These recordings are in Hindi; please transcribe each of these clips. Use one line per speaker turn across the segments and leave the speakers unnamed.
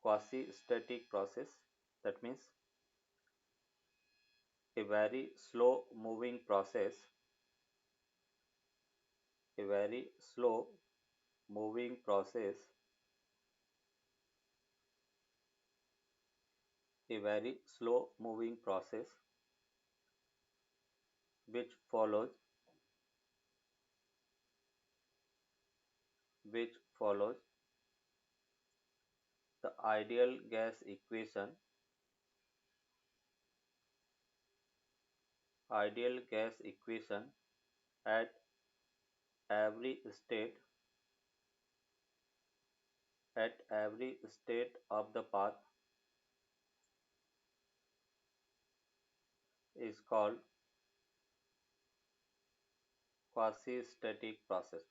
quasi-static process. That means a very slow moving process, a very slow moving process, a very slow moving process which follows which follows the ideal gas equation at every state of the path is called quasi-static process.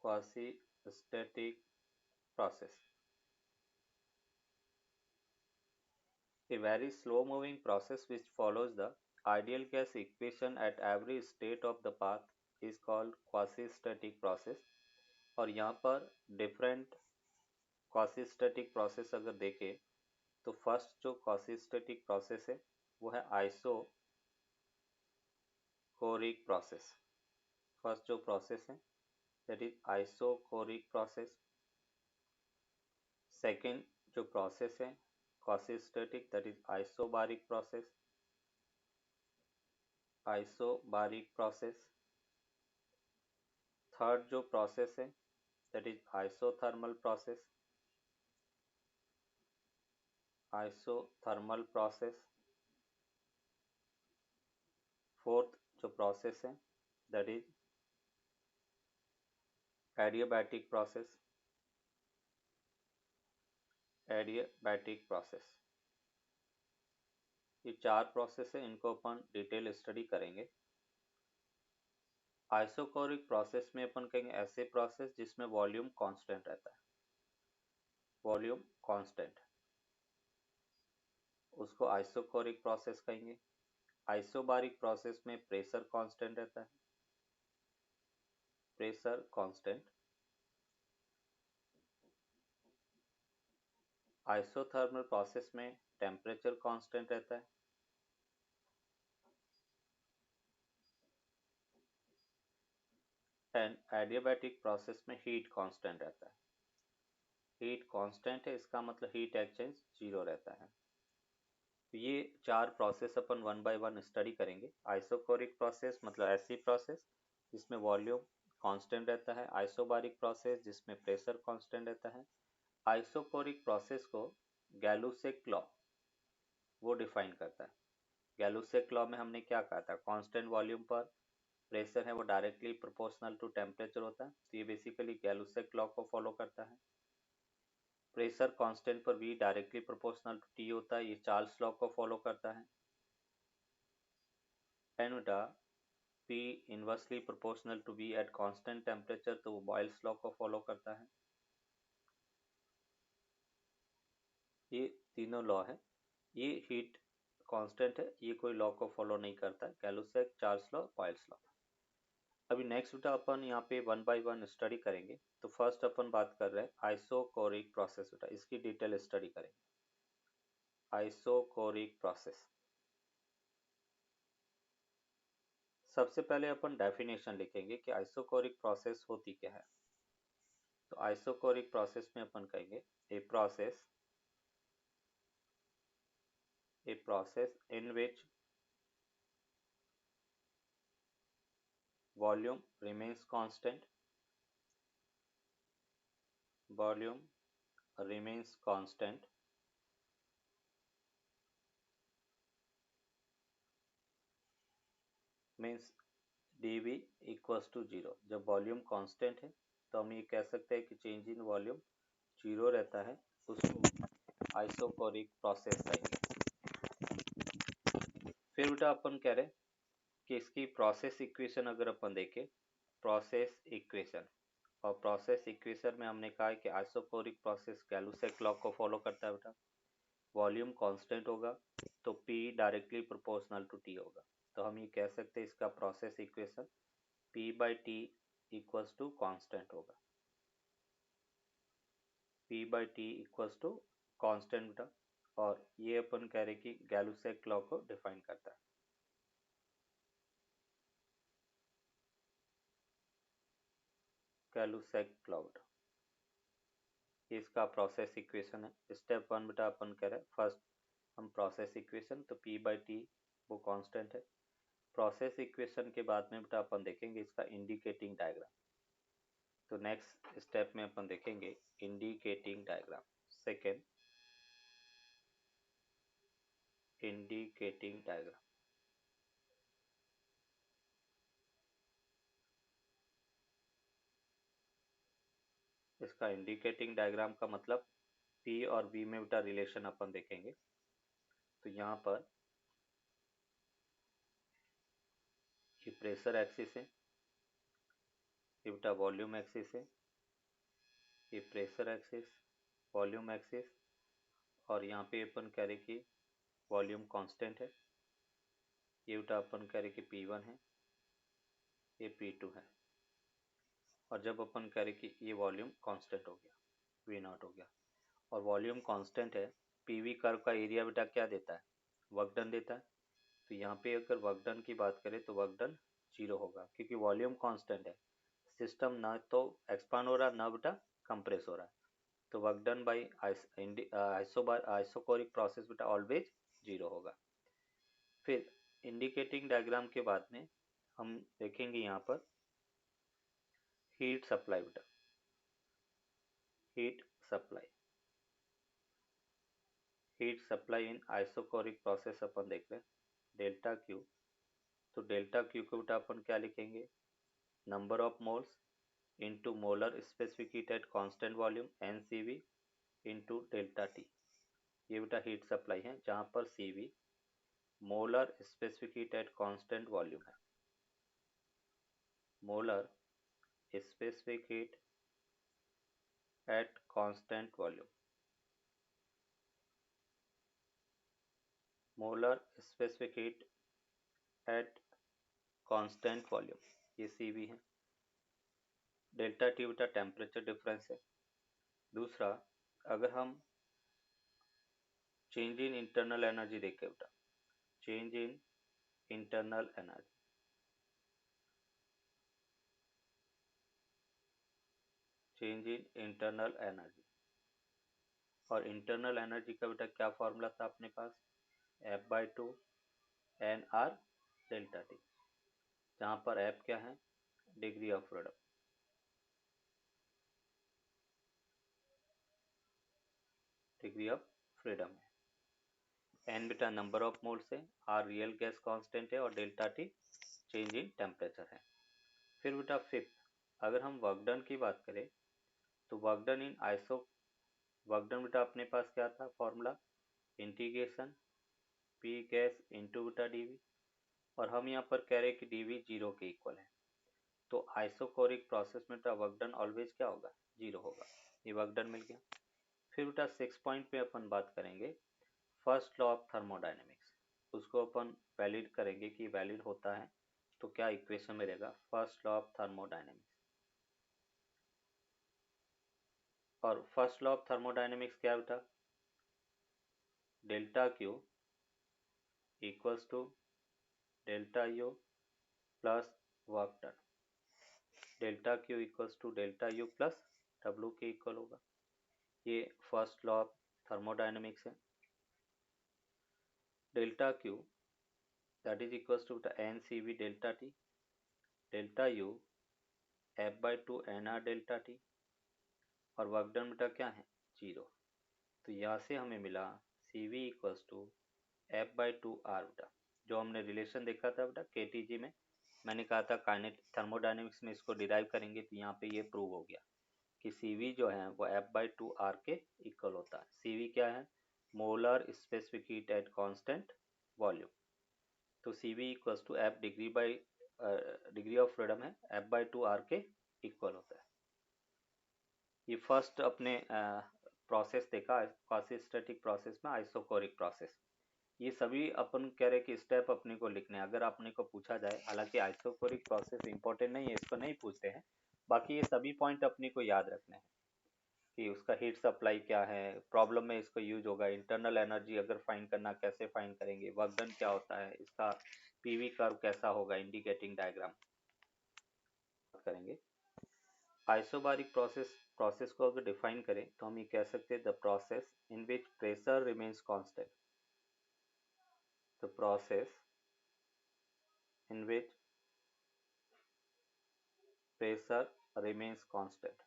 Quasi-static process. A very slow moving process which follows the ideal gas equation at every state of the path is called quasi-static process. और यहाँ पर डिफरेंट quasi-static process अगर देखें तो फर्स्ट जो quasi-static process है वो है आइसोकोरिक प्रोसेस. फर्स्ट जो प्रोसेस है that is isochoric process. Second जो प्रोसेस है quasi-static that is isobaric process. Third जो प्रोसेस है that is isothermal process. Fourth जो प्रोसेस है दैट इज एडियाबैटिक प्रोसेस. ये चार प्रोसेस है, इनको अपन डिटेल स्टडी करेंगे. आइसोकोरिक प्रोसेस में अपन कहेंगे ऐसे प्रोसेस जिसमें वॉल्यूम कांस्टेंट रहता है. वॉल्यूम कांस्टेंट उसको आइसोकोरिक प्रोसेस कहेंगे. आइसोबारिक प्रोसेस में प्रेशर कांस्टेंट रहता है. Pressure constant. आइसोथर्मल प्रोसेस में टेम्परेचर कांस्टेंट रहता है. एंड एडियाबैटिक प्रोसेस में हीट कांस्टेंट रहता है. हीट कांस्टेंट है इसका मतलब हीट एक्सचेंज जीरो रहता है. ये चार process upon one by one study करेंगे. आइसोकोरिक प्रोसेस मतलब ऐसी प्रोसेस जिसमें वॉल्यूम कांस्टेंट रहता है. आइसोबारिक प्रोसेस जिसमें प्रेशर कांस्टेंट रहता है. आइसोकोरिक प्रोसेस को गैलुसेक लॉ वो डिफाइन करता है. गैलुसेक लॉ में हमने क्या कहा था, कांस्टेंट वॉल्यूम पर प्रेशर है वो डायरेक्टली प्रोपोर्शनल टू टेम्परेचर होता है. तो ये बेसिकली गैलुसेक लॉ को फॉलो करता है. प्रेशर कांस्टेंट पर V directly proportional to T होता है, ये चार्ल्स लॉ को फॉलो करता है. एंड बेटा P inversely proportional to V at constant temperature, तो वो बॉयल्स लॉ को फॉलो करता है. ये तीनों लॉ है. ये हीट कांस्टेंट है, ये कोई लॉ को फॉलो नहीं करता है. Gay-Lussac, Charles law, Boyle's law. अभी नेक्स्ट बेटा अपन यहाँ पे वन बाय वन स्टडी करेंगे. तो फर्स्ट अपन बात कर रहे हैं आइसोकोरिक प्रोसेस. बेटा इसकी डिटेल स्टडी करेंगे. Isochoric process. सबसे पहले अपन डेफिनेशन लिखेंगे कि आइसोकोरिक प्रोसेस होती क्या है. तो आइसोकोरिक प्रोसेस में अपन कहेंगे a process in which volume remains constant. Volume remains constant means dV equals to zero. जब वॉल्यूम कांस्टेंट है तो हम ये कह सकते हैं कि चेंज इन वॉल्यूम जीरो रहता है, उसको आइसोकोरिक प्रोसेस कहेंगे. फिर बेटा अपन कह रहे हैं कि इसकी प्रोसेस इक्वेशन अगर अपन देखें, प्रोसेस इक्वेशन, और प्रोसेस इक्वेशन में हमने कहा है कि आइसोकोरिक प्रोसेस गैलुसेक लॉ को फॉलो करता है. बेटा वॉल्यूम कांस्टेंट होगा तो P directly proportional to T होगा. तो हम ये कह सकते हैं इसका process equation P by T equals to constant होगा. P by T equals to constant बेटा, और ये अपन कह रहे कि गैलुसेक लॉ को डिफाइन करता है। गैलुसेक लॉ बेटा, इसका प्रोसेस इक्वेशन है। स्टेप वन बेटा अपन कह रहे हैं फर्स्ट हम प्रोसेस इक्वेशन, तो P by T वो कांस्टेंट है। प्रोसेस इक्वेशन के बाद में बेटा अपन देखेंगे इसका इंडिकेटिंग डायग्राम। तो नेक्स्ट स्टेप में अपन देखेंगे indicating diagram. Second, indicating diagram. इसका इंडिकेटिंग डायग्राम का मतलब P और V में बेटा रिलेशन अपन देखेंगे। तो यहाँ पर ये प्रेशर एक्सिस है, ये बेटा वॉल्यूम एक्सिस है, ये प्रेशर एक्सिस, वॉल्यूम एक्सिस, और यहाँ पे अपन कह रहे कि वॉल्यूम कांस्टेंट है। ये बेटा अपन कह रहे कि P1 है, ये P2 है, और जब अपन कह रहे कि ये वॉल्यूम कांस्टेंट हो गया, V0 हो गया, और वॉल्यूम कांस्टेंट है, PV कर्व का एरिया बेटा क्या देता है, वर्क डन देता है। तो यहाँ पे अगर वर्क डन की बात करें तो वर्क डन 0 होगा, क्योंकि वॉल्यूम कांस्टेंट है, सिस्टम ना तो एक्सपांड हो रहा ना बेटा कंप्रेस हो रहा है। तो work done by isochoric process बेटा ऑलवेज 0 होगा। फिर इंडिकेटिंग डायग्राम के बाद में हम देखेंगे यहाँ पर हीट सप्लाई बेटा, heat supply in isochoric process अपन देख रहे हैं, डेल्टा क्यू। तो डेल्टा क्यू को बेटा अपन क्या लिखेंगे, number of moles into molar specific heat at constant volume NCV into delta T. ये बेटा हीट सप्लाई है, जहाँ पर CV molar specific heat at constant volume है, molar specific heat at constant volume, molar specific heat at constant volume, ये CV है। डेल्टा टी बेटा टेम्परेचर डिफरेंस है। दूसरा, अगर हम चेंज इन इंटरनल एनर्जी देखें बेटा, change in internal energy, change in internal energy, और इंटरनल एनर्जी का बेटा क्या फॉर्मूला था अपने पास, F/2 NR डेल्टा टी, जहाँ पर F क्या है, degree of freedom, degree of freedom है। N बेटा नंबर ऑफ मोल्स है, R रियल गैस कांस्टेंट है, और delta T change in temperature है। फिर बेटा फिफ्थ, अगर हम वर्क डन की बात करें तो work done in work done बेटा अपने पास क्या था formula, integration P gas into बेटा dV, और हम यहाँ पर कह रहे हैं कि dV 0 के इक्वल है। तो आइसोकोरिक प्रोसेस में बेटा वर्क डन ऑलवेज क्या होगा, 0 होगा। ये वर्क डन मिल गया। फिर बेटा 6 पॉइंट पे अपन बात करेंगे फर्स्ट लॉ ऑफ थर्मोडायनेमिक्स, उसको अपन वैलिड करेंगे कि वैलिड होता है तो क्या इक्वेशन मिलेगा, फर्स्ट लॉ ऑफ थर्मोडायनेमिक्स। और फर्स्ट लॉ ऑफ थर्मोडायनेमिक्स क्या बेटा, delta Q equals to delta U plus work done, delta Q equals to delta U plus W के इक्वल होगा। ये फर्स्ट लॉ ऑफ थर्मोडायनेमिक्स है। Delta Q that is equals to NCV delta T, delta U F/2 NR delta T, और वर्क डन बेटा क्या है, 0। तो यहाँ से हमें मिला CV equals to F/2 R बेटा, जो हमने रिलेशन देखा था बेटा KTG में, मैंने कहा था थर्मोडायनेमिक्स में इसको डिराइव करेंगे, तो यहाँ पे ये प्रूव हो गया कि CV जो है वो F/2 R के इक्वल होता है। CV क्या है, molar specific heat at constant volume. तो CV equals to F degree of freedom है, F/2 R के इक्वल होता है। ये फर्स्ट अपने प्रोसेस देखा क्वासीस्टैटिक प्रोसेस में, आइसोकोरिक प्रोसेस। ये सभी अपन कह रहे कि स्टेप अपने को लिखने, अगर अपने को पूछा जाए, हालांकि आइसोकोरिक प्रोसेस इंपॉर्टेंट नहीं है, इसको नहीं पूछते हैं, बाकी ये सभी पॉइंट अपने को याद रखने हैं कि उसका हीट सप्लाई क्या है, प्रॉब्लम में इसको यूज होगा। इंटरनल एनर्जी अगर फाइंड करना, कैसे फाइंड करेंगे, वर्क डन क्या होता है, इसका पीवी कर्व कैसा होगा, इंडिकेटिंग डायग्राम करेंगे। आइसोबारिक प्रोसेस को अगर डिफाइन करें तो हम ये कह सकते हैं the process in which pressure remains constant, the process in which pressure remains constant.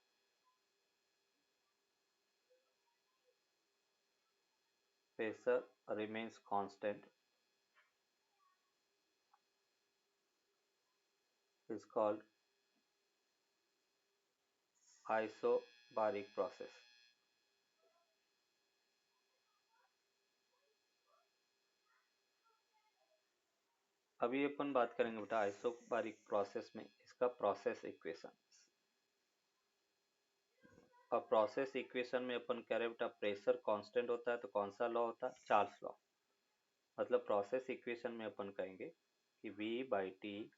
Pressure remains constant is called isobaric process. अभी अपन बात करेंगे बेटा आइसोबारिक प्रोसेस में इसका प्रोसेस इक्वेशन। और प्रोसेस इक्वेशन में अपन कह रहे बेटा प्रेशर कांस्टेंट होता है तो कौन सा लॉ होता है, चार्ल्स लॉ। मतलब प्रोसेस इक्वेशन में अपन कहेंगे कि V/T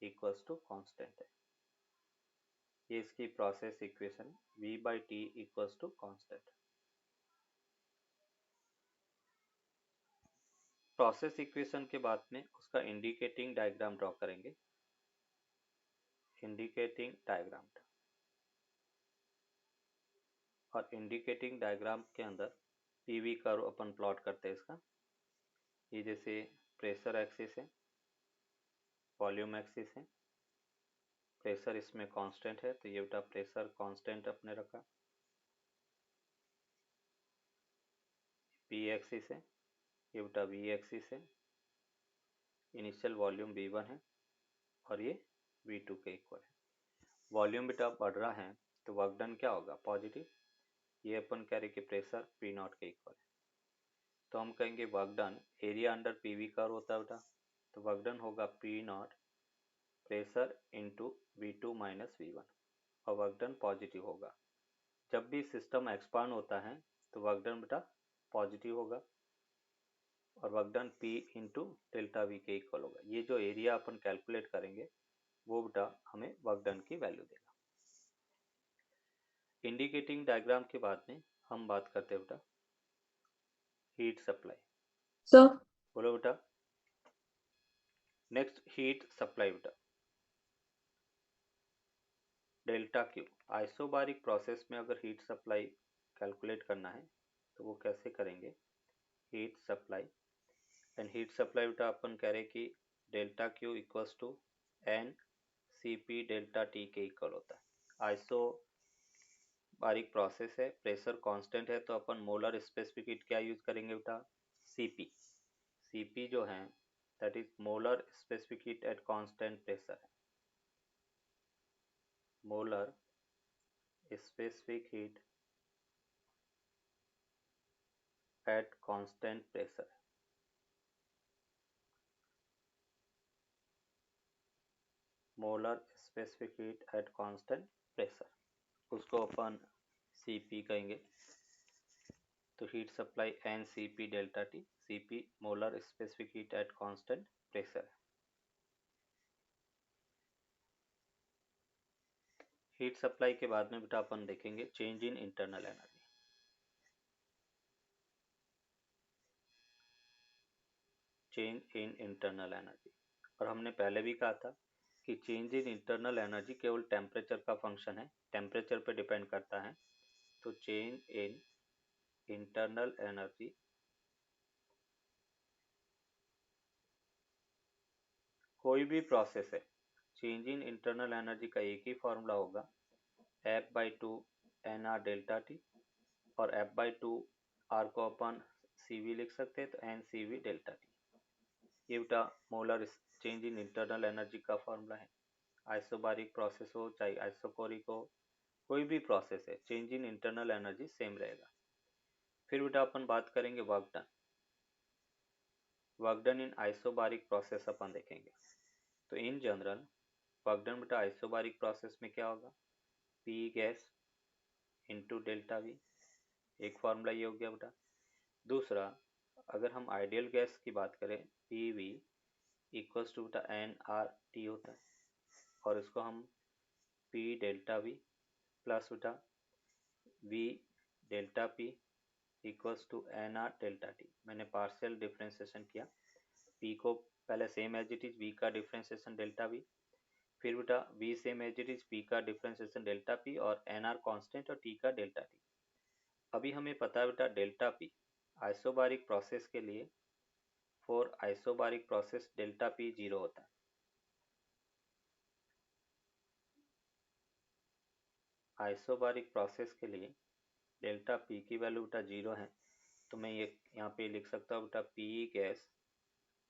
इक्वल्स टू कांस्टेंट है। ये इसकी process equation V/T equals to constant. Process equation के बाद में उसका इंडिकेटिंग डायग्राम ड्रॉ करेंगे। इंडिकेटिंग डायग्राम, और इंडिकेटिंग डायग्राम के अंदर पीवी कर्व अपन प्लॉट करते हैं इसका। ये जैसे प्रेशर एक्सिस है, वॉल्यूम एक्सिस है, प्रेशर इसमें कांस्टेंट है तो ये बेटा प्रेशर कांस्टेंट अपने रखा। पी एक्सिस है, ये बेटा वी एक्सिस है, इनिशियल वॉल्यूम V1 है और ये V2 के इक्वल है। वॉल्यूम बेटा बढ़ रहा है तो वर्क डन क्या होगा, पॉजिटिव। ये अपन कह रहे कि प्रेशर P0 के इक्वल है तो हम कहेंगे work done area under PV curve होता है बेटा, तो वर्क डन होगा P0 pressure into V2 minus V1 और वर्क डन पॉजिटिव होगा। जब भी सिस्टम एक्सपांड होता है तो वर्क डन बेटा पॉजिटिव होगा और work done P into delta V के इक्वल होगा। ये जो एरिया अपन कैलकुलेट करेंगे वो बेटा हमें वर्क डन की वैल्यू देगा। इंडिकेटिंग डायग्राम के बाद में हम बात करते हैं बेटा हीट सप्लाई।
सर
बोलो बेटा। नेक्स्ट हीट सप्लाई बेटा डेल्टा क्यू। आइसोबारिक प्रोसेस में अगर हीट सप्लाई कैलकुलेट करना है तो वो कैसे करेंगे, heat supply and heat supply बेटा अपन कह रहे कि delta Q equals to N C P delta T के इक्वल होता है। आइसोबारिक प्रोसेस है, प्रेशर कांस्टेंट है तो अपन मोलर स्पेसिफिक हीट क्या यूज करेंगे बेटा, सीपी। सीपी जो है that is molar specific heat at constant pressure है। Molar specific heat at constant pressure। Molar specific heat at constant pressure, उसको अपन सीपी कहेंगे। तो heat supply N C P delta T, CP molar specific heat at constant pressure. Heat supply के बाद में बेटा अपन देखेंगे change in internal energy. Change in internal energy, और हमने पहले भी कहा था कि चेंज इन इंटरनल एनर्जी केवल टेम्परेचर का फंक्शन है, टेम्परेचर पे डिपेंड करता है। तो चेंज इन इंटरनल एनर्जी कोई भी प्रोसेस है, चेंज इन इंटरनल एनर्जी का एक ही फॉर्मूला होगा F/2 NR डेल्टा टी, और F/2 R को अपन CV लिख सकते हैं तो NCV डेल्टा टी। ये बेटा molar change in internal energy का फॉर्मूला है। आइसोबारिक प्रोसेस हो चाहे आइसोकोरिक हो, कोई भी प्रोसेस है change in internal energy same रहेगा। फिर बेटा अपन बात करेंगे work done. Work done in isobaric process अपन देखेंगे। तो इन जनरल वर्क डन बेटा आइसोबारिक प्रोसेस में क्या होगा, P gas into delta V, एक फॉर्मूला ये हो गया बेटा। दूसरा अगर हम आइडियल गैस की बात करें PV इक्वल्स टू बेटा NRT होता है और इसको हम P डेल्टा V प्लस बेटा v delta p equals to N R delta T. मैंने पार्शियल डिफ्रेंसिएशन किया, p को पहले same as it is v का डिफ्रेंसिएशन डेल्टा v, फिर बेटा v same as it is p का डिफ्रेंसिएशन डेल्टा p और एन आर कॉन्स्टेंट और t का डेल्टा t। अभी हमें पता है बेटा डेल्टा p आइसोबारिक प्रोसेस के लिए, for isobaric process delta p 0 होता है। आइसोबारिक प्रोसेस के लिए डेल्टा p की वैल्यू बेटा 0 है, तो मैं ये यहाँ पे लिख सकता हूँ बेटा p gas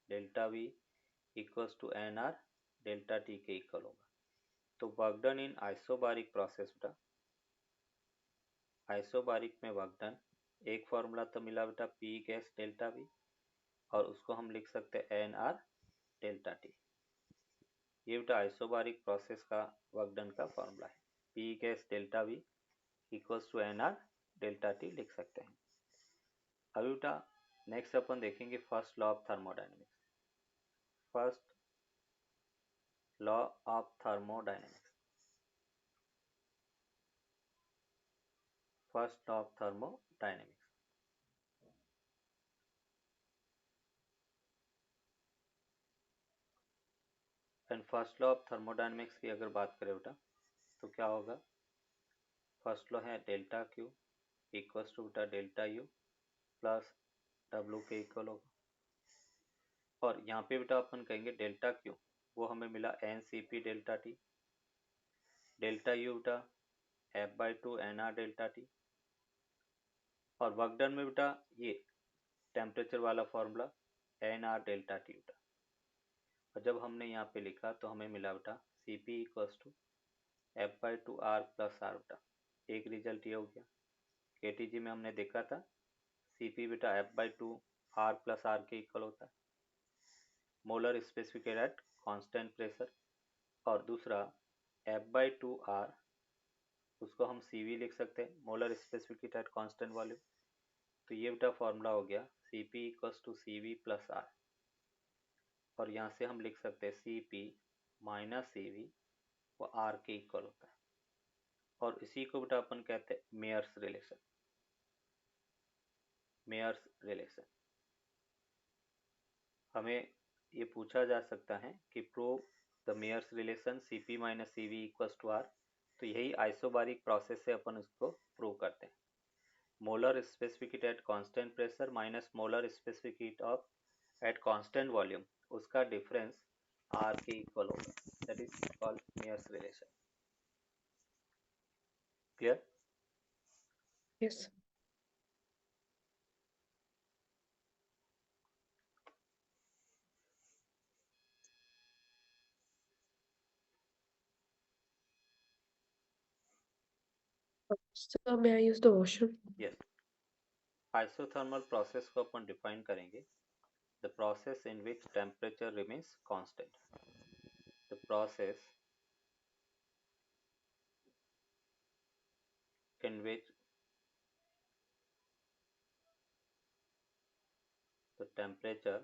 delta v equals to N R delta T के इक्वल होगा। तो work done in isobaric process बेटा, आइसोबारिक में वर्क डन, एक फॉर्मूला तो मिला बेटा p गैस डेल्टा v और उसको हम लिख सकते हैं एन आर डेल्टा टी। ये बेटा आइसोबारिक प्रोसेस का वर्क डन का फॉर्मूला है, p gas delta v equals to N R delta T लिख सकते हैं। अभी बेटा नेक्स्ट अपन देखेंगे first law of thermodynamics. First law of thermodynamics, first law of thermodynamics. And first law of thermodynamics की अगर बात करें बेटा तो क्या होगा, फर्स्ट लॉ है डेल्टा क्यू इक्वल्स टू बेटा डेल्टा यू प्लस डब्ल्यू के इक्वल होगा। और यहाँ पे बेटा अपन कहेंगे डेल्टा क्यू वो हमें मिला N C P delta T, delta U बेटा F by two N R delta T, और वर्क डन में बेटा ये टेम्परेचर वाला formula N R delta T बेटा। और जब हमने यहाँ पे लिखा तो हमें मिला बेटा C P equals to F by two R plus R बेटा। एक रिजल्ट ये हो गया, के टी जी में हमने देखा था सी पी बेटा F by two R plus R के इक्वल होता है, molar specific at constant pressure. और दूसरा एफ बाई टू आर उसको हम सी वी लिख सकते हैं, molar specific at constant volume. तो ये बेटा फॉर्मूला हो गया C P equals to C V plus R, और यहाँ से हम लिख सकते हैं C P minus C V वो आर के इक्वल होता है। और इसी को बेटा अपन कहते हैं मेयर्स रिलेशन, मेयर्स रिलेशन। हमें ये पूछा जा सकता है कि prove the Mayer's relation C P minus C V equals to R, तो यही आइसोबारिक प्रोसेस से अपन उसको प्रूव करते हैं। Molar specific heat at constant pressure minus molar specific heat of at constant volume, उसका डिफरेंस आर के इक्वल होगा, that is called Mayer's relation. Clear?
Yes. So may I use the washroom?
Yes. Isothermal process को अपन डिफाइन करेंगे, the process in which temperature remains constant, the process in which the temperature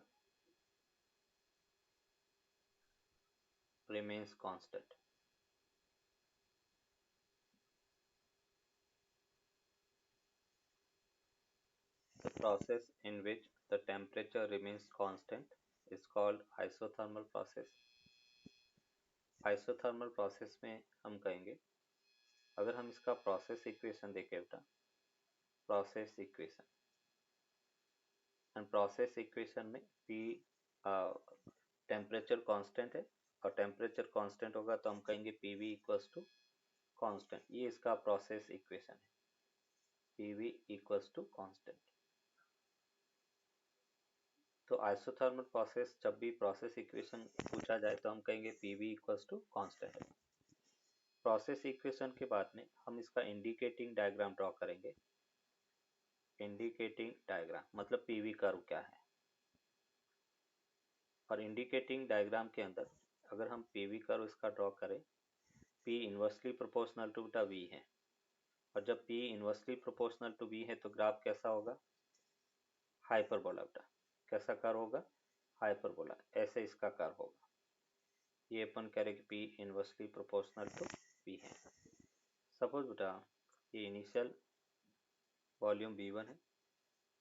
remains constant. The process in which the temperature remains constant is called isothermal process. Isothermal process में हम कहेंगे, अगर हम इसका प्रोसेस इक्वेशन देखें बेटा, process equation and process equation में P टेम्परेचर कांस्टेंट है और टेम्परेचर कांस्टेंट होगा तो हम कहेंगे PV इक्वल्स टू कांस्टेंट। ये इसका प्रोसेस इक्वेशन है, PV इक्वल्स टू कांस्टेंट। तो आइसोथर्मल प्रोसेस जब भी प्रोसेस इक्वेशन पूछा जाए तो हम कहेंगे PV इक्वल्स टू कांस्टेंट है। प्रोसेस इक्वेशन के बाद में हम इसका इंडिकेटिंग डायग्राम ड्रॉ करेंगे। इंडिकेटिंग डायग्राम मतलब PV कर्व क्या है, और इंडिकेटिंग डायग्राम के अंदर अगर हम PV कर्व इसका ड्रॉ करें, P इन्वर्सली प्रोपोर्शनल टू बेटा V है, और जब P inversely proportional to V है तो ग्राफ कैसा होगा, हाइपरबोला बेटा। कैसा कर्व होगा, हाइपरबोला, ऐसे इसका कर्व होगा। ये अपन कह रहे कि P inversely proportional to V है। सपोज बेटा ये इनिशियल वॉल्यूम V1 है,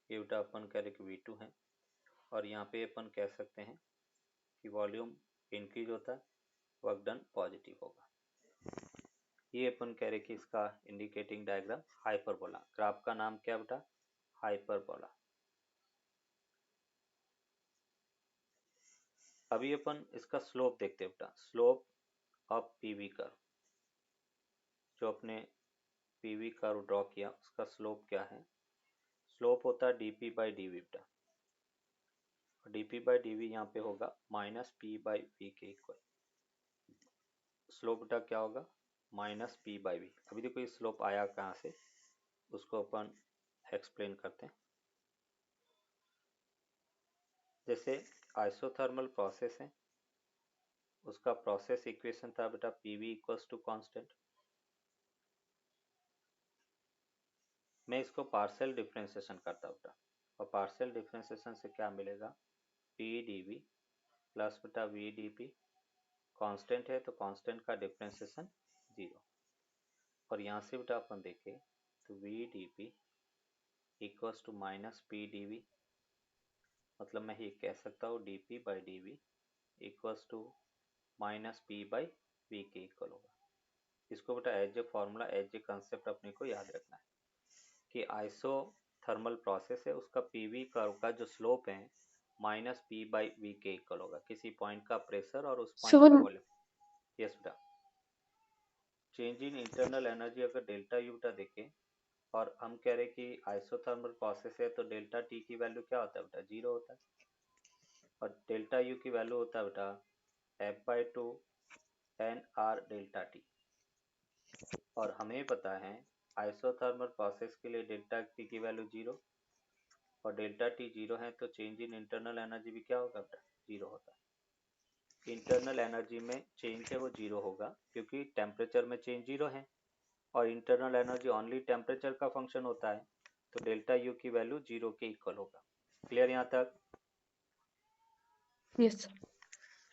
ये बेटा अपन कह रहे कि V2 है, और यहाँ पे अपन कह सकते हैं कि वॉल्यूम इंक्रीज होता है, वर्क डन पॉजिटिव होगा। ये अपन कह रहे कि इसका इंडिकेटिंग डायग्राम हाइपरबोला, ग्राफ का नाम क्या बेटा, हाइपरबोला। अभी अपन इसका स्लोप देखते हैं बेटा, स्लोप ऑफ पीवी कर्व, जो अपने पीवी कर्व ड्रॉ किया उसका स्लोप क्या है, स्लोप होता है dp बाई डी बेटा, dp बाई डी यहाँ पे होगा माइनस पी बाई वी के इक्वल, स्लोप बेटा क्या होगा माइनस पी बाई वी। अभी देखो ये स्लोप आया कहाँ से, उसको अपन एक्सप्लेन करते हैं। जैसे आइसोथर्मल प्रोसेस है, उसका प्रोसेस इक्वेशन था बेटा पीवी इक्वल्स टू कांस्टेंट। मैं इसको पार्शियल डिफरेंशिएशन करता बेटा, और पार्शियल डिफरेंशिएशन से क्या मिलेगा, पी डी वी प्लस बेटा वी डी पी, कॉन्स्टेंट है तो कॉन्स्टेंट का डिफरेंशिएशन 0, और यहाँ से बेटा अपन देखें तो V D P equals to minus P D V, मतलब मैं ये कह सकता हूँ D P by D V equals to minus P by V के इक्वल होगा। इसको बेटा as a formula, as a concept अपने को याद रखना है कि आइसोथर्मल प्रोसेस है, उसका पीवी कर्व का जो स्लोप है माइनस पी बाई वी के इक्वल होगा, किसी पॉइंट का प्रेशर और उस पॉइंट का वॉल्यूम। यस बेटा, चेंज इन इंटरनल एनर्जी अगर डेल्टा यू बेटा देखें, और हम कह रहे कि आइसोथर्मल प्रोसेस है तो डेल्टा टी की वैल्यू क्या होता है बेटा, 0 होता है, और डेल्टा यू की वैल्यू होता है बेटा F by two N R delta T, और हमें पता है आइसोथर्मल प्रोसेस के लिए डेल्टा टी की वैल्यू 0 और डेल्टा टी 0 है, तो चेंज इन इंटरनल एनर्जी भी क्या होगा बेटा, 0 होता है। इंटरनल एनर्जी में चेंज है वो 0 होगा, क्योंकि टेम्परेचर में चेंज 0 है, और इंटरनल एनर्जी ओनली टेम्परेचर का फंक्शन होता है, तो डेल्टा यू की वैल्यू 0 के इक्वल होगा। क्लियर यहाँ तक?
यस।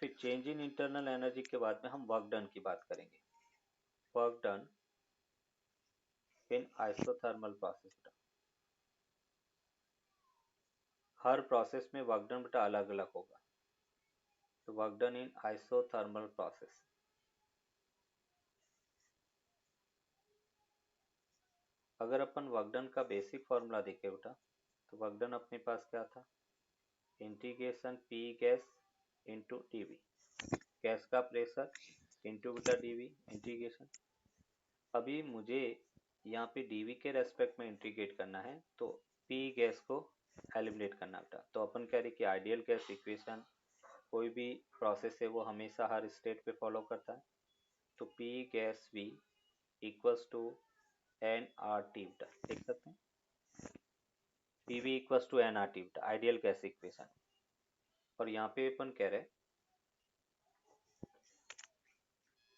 फिर चेंज इन इंटरनल एनर्जी के बाद में हम वर्क डन की बात करेंगे। Work done in isothermal process, हर प्रोसेस में वर्क डन बेटा अलग अलग होगा, तो work done in isothermal process, अगर अपन वर्क डन का बेसिक फॉर्मूला देखें बेटा, तो वर्क डन अपने पास क्या था, integration P gas into D V, gas का प्रेशर इंटू बेटा डी वी इंटीग्रेशन। अभी मुझे यहाँ पे डी वी के रेस्पेक्ट में इंटीग्रेट करना है, तो पी गैस को एलिमिनेट करना बेटा, तो अपन कह रहे कि आइडियल गैस इक्वेशन कोई भी प्रोसेस है वो हमेशा हर स्टेट पे फॉलो करता है, तो P gas V equals to N R T बेटा, देख सकते हैं P V equals to N R T बेटा, आइडियल गैस इक्वेशन। और यहाँ पे अपन कह रहे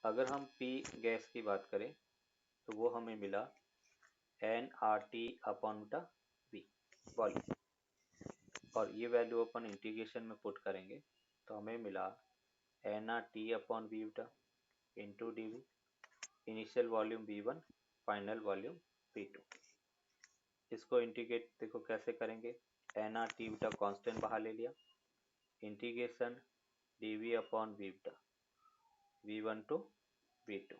अगर हम पी गैस की बात करें तो वो हमें मिला एन आर टी अपॉन बेटा वी वॉल्यूम, और ये वैल्यू अपन इंटीग्रेशन में पुट करेंगे तो हमें मिला N R T upon V बेटा into D V, initial volume V1, final volume V2। इसको इंटीग्रेट देखो कैसे करेंगे, एन आर टी बेटा कॉन्स्टेंट बाहर ले लिया, integration D V upon V बेटा V1 टू V2।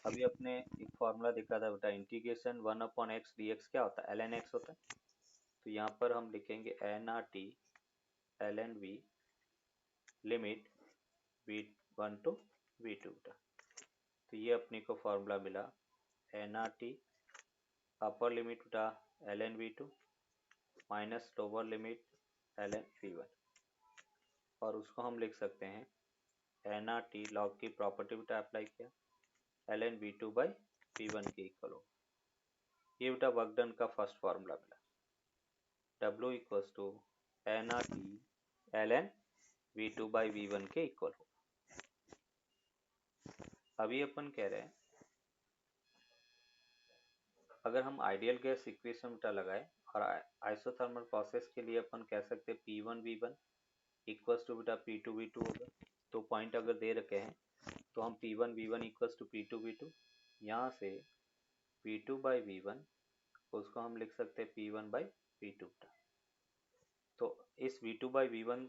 अभी अपने एक फॉर्मूला देखा था बेटा, integration 1 upon x D x क्या होता है, ln x होता है, तो यहाँ पर हम लिखेंगे N R T ln v limit V1 to V2 बेटा, तो ये अपने को फॉर्मूला मिला N R T upper limit बेटा ln V2 minus lower limit ln V1, और उसको हम लिख सकते हैं एन आर टी लॉग की प्रॉपर्टी बेटा अप्लाई किया ln V2 बाई V1 के इक्वल हो। ये बेटा वर्क डन का फर्स्ट फार्मूला मिला, W equals to N R T ln V2 by V1 के इक्वल हो। अभी अपन कह रहे हैं अगर हम आइडियल गैस इक्वेशन बेटा लगाए और आइसोथर्मल प्रोसेस के लिए अपन कह सकते हैं P1 V1 इक्वल्स टू बेटा P2 V2 होगा, तो पॉइंट अगर दे रखे हैं तो हम P1 V1 equals to P2 V2, यहाँ से V2 बाई V1 उसको हम लिख सकते हैं P1 बाई P2 बेटा। तो इस V2 बाई V1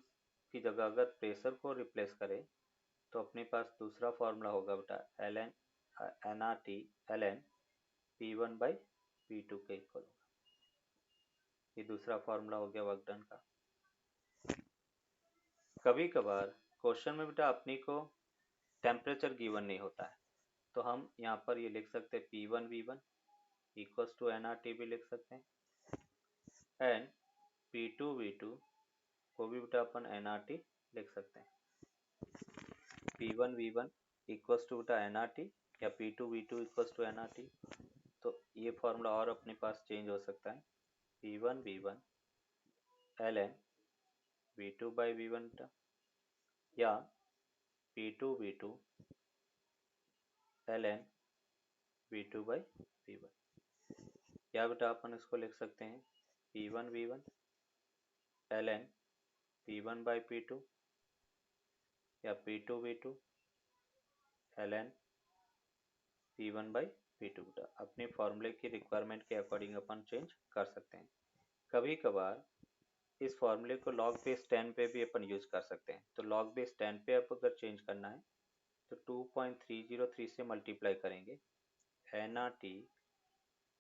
की जगह अगर प्रेशर को रिप्लेस करें तो अपने पास दूसरा फॉर्मूला होगा बेटा ln nRT ln P1 by P2 के इक्वल होगा। ये दूसरा फॉर्मूला हो गया वर्क डन का। कभी कभार क्वेश्चन में बेटा अपनी को टेम्परेचर गिवन नहीं होता है, तो हम यहाँ पर ये लिख सकते हैं P1 V1 equals to nRT भी लिख सकते हैं एंड P2 V2 को भी बेटा अपन nRT लिख सकते हैं। P1 V1 इक्वल्स टू बेटा nRT या P2 V2 equals to nRT, तो ये फॉर्मूला और अपने पास चेंज हो सकता है P1 V1 ln V2 by V1 बेटा या P2 V2 ln V2 by V1, या बेटा अपन इसको लिख सकते हैं P1 V1 ln P1 by P2 या P2 V2 ln P1 by P2 बेटा। अपने फॉर्मूले की रिक्वायरमेंट के अकॉर्डिंग अपन चेंज कर सकते हैं। कभी कभार इस फॉर्मूले को log बेस 10 पे भी अपन यूज कर सकते हैं। तो log बेस 10 पे आप अगर चेंज करना है तो 2.303 से मल्टीप्लाई करेंगे nRT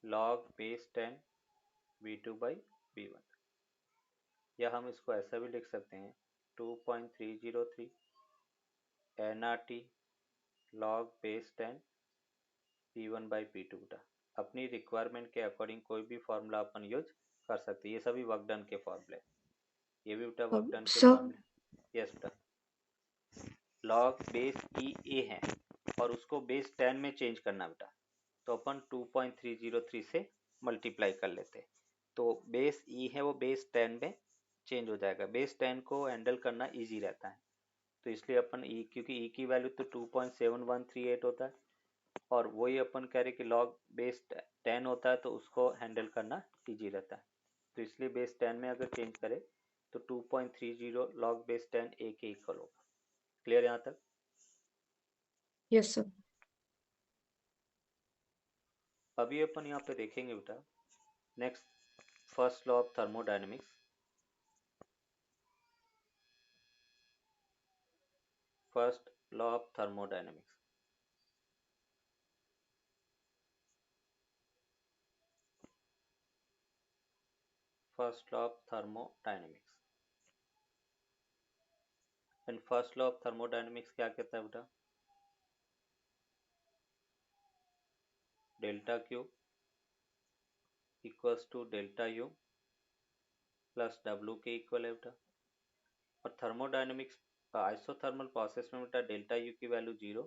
log base 10 V2 by V1, या हम इसको ऐसा भी लिख सकते हैं 2.303 nRT log base 10 P1 by P2 बेटा। अपनी रिक्वायरमेंट के अकॉर्डिंग कोई भी फॉर्मूला अपन यूज कर सकते हैं। ये सभी वर्क डन के फॉर्मूले, ये भी बेटा वर्क डन के
सर
फॉर्मूले। यस बेटा, लॉग बेस ई ए है और उसको बेस 10 में चेंज करना बेटा, तो अपन 2.303 से मल्टीप्लाई कर लेते हैं। तो बेस ई है वो बेस 10 में चेंज हो जाएगा। बेस 10 को हैंडल करना इजी रहता है, तो इसलिए अपन ई, क्योंकि ई की वैल्यू तो 2.7138 होता है और वही अपन कह रहे कि लॉग बेस 10 होता है तो उसको हैंडल करना इजी रहता है, तो इसलिए बेस 10 में अगर चेंज करें तो 2.30 लॉग बेस 10 ए के इक्वल होगा। क्लियर यहाँ तक?
Yes sir.
अभी अपन यहाँ पे देखेंगे बेटा next first law of thermodynamics. First law of thermodynamics, first law of thermodynamics and first law of thermodynamics क्या कहता है बेटा? Delta Q equals to delta U plus W के इक्वल है बेटा। और थर्मोडायनेमिक्स आइसोथर्मल प्रोसेस में बेटा डेल्टा यू की वैल्यू 0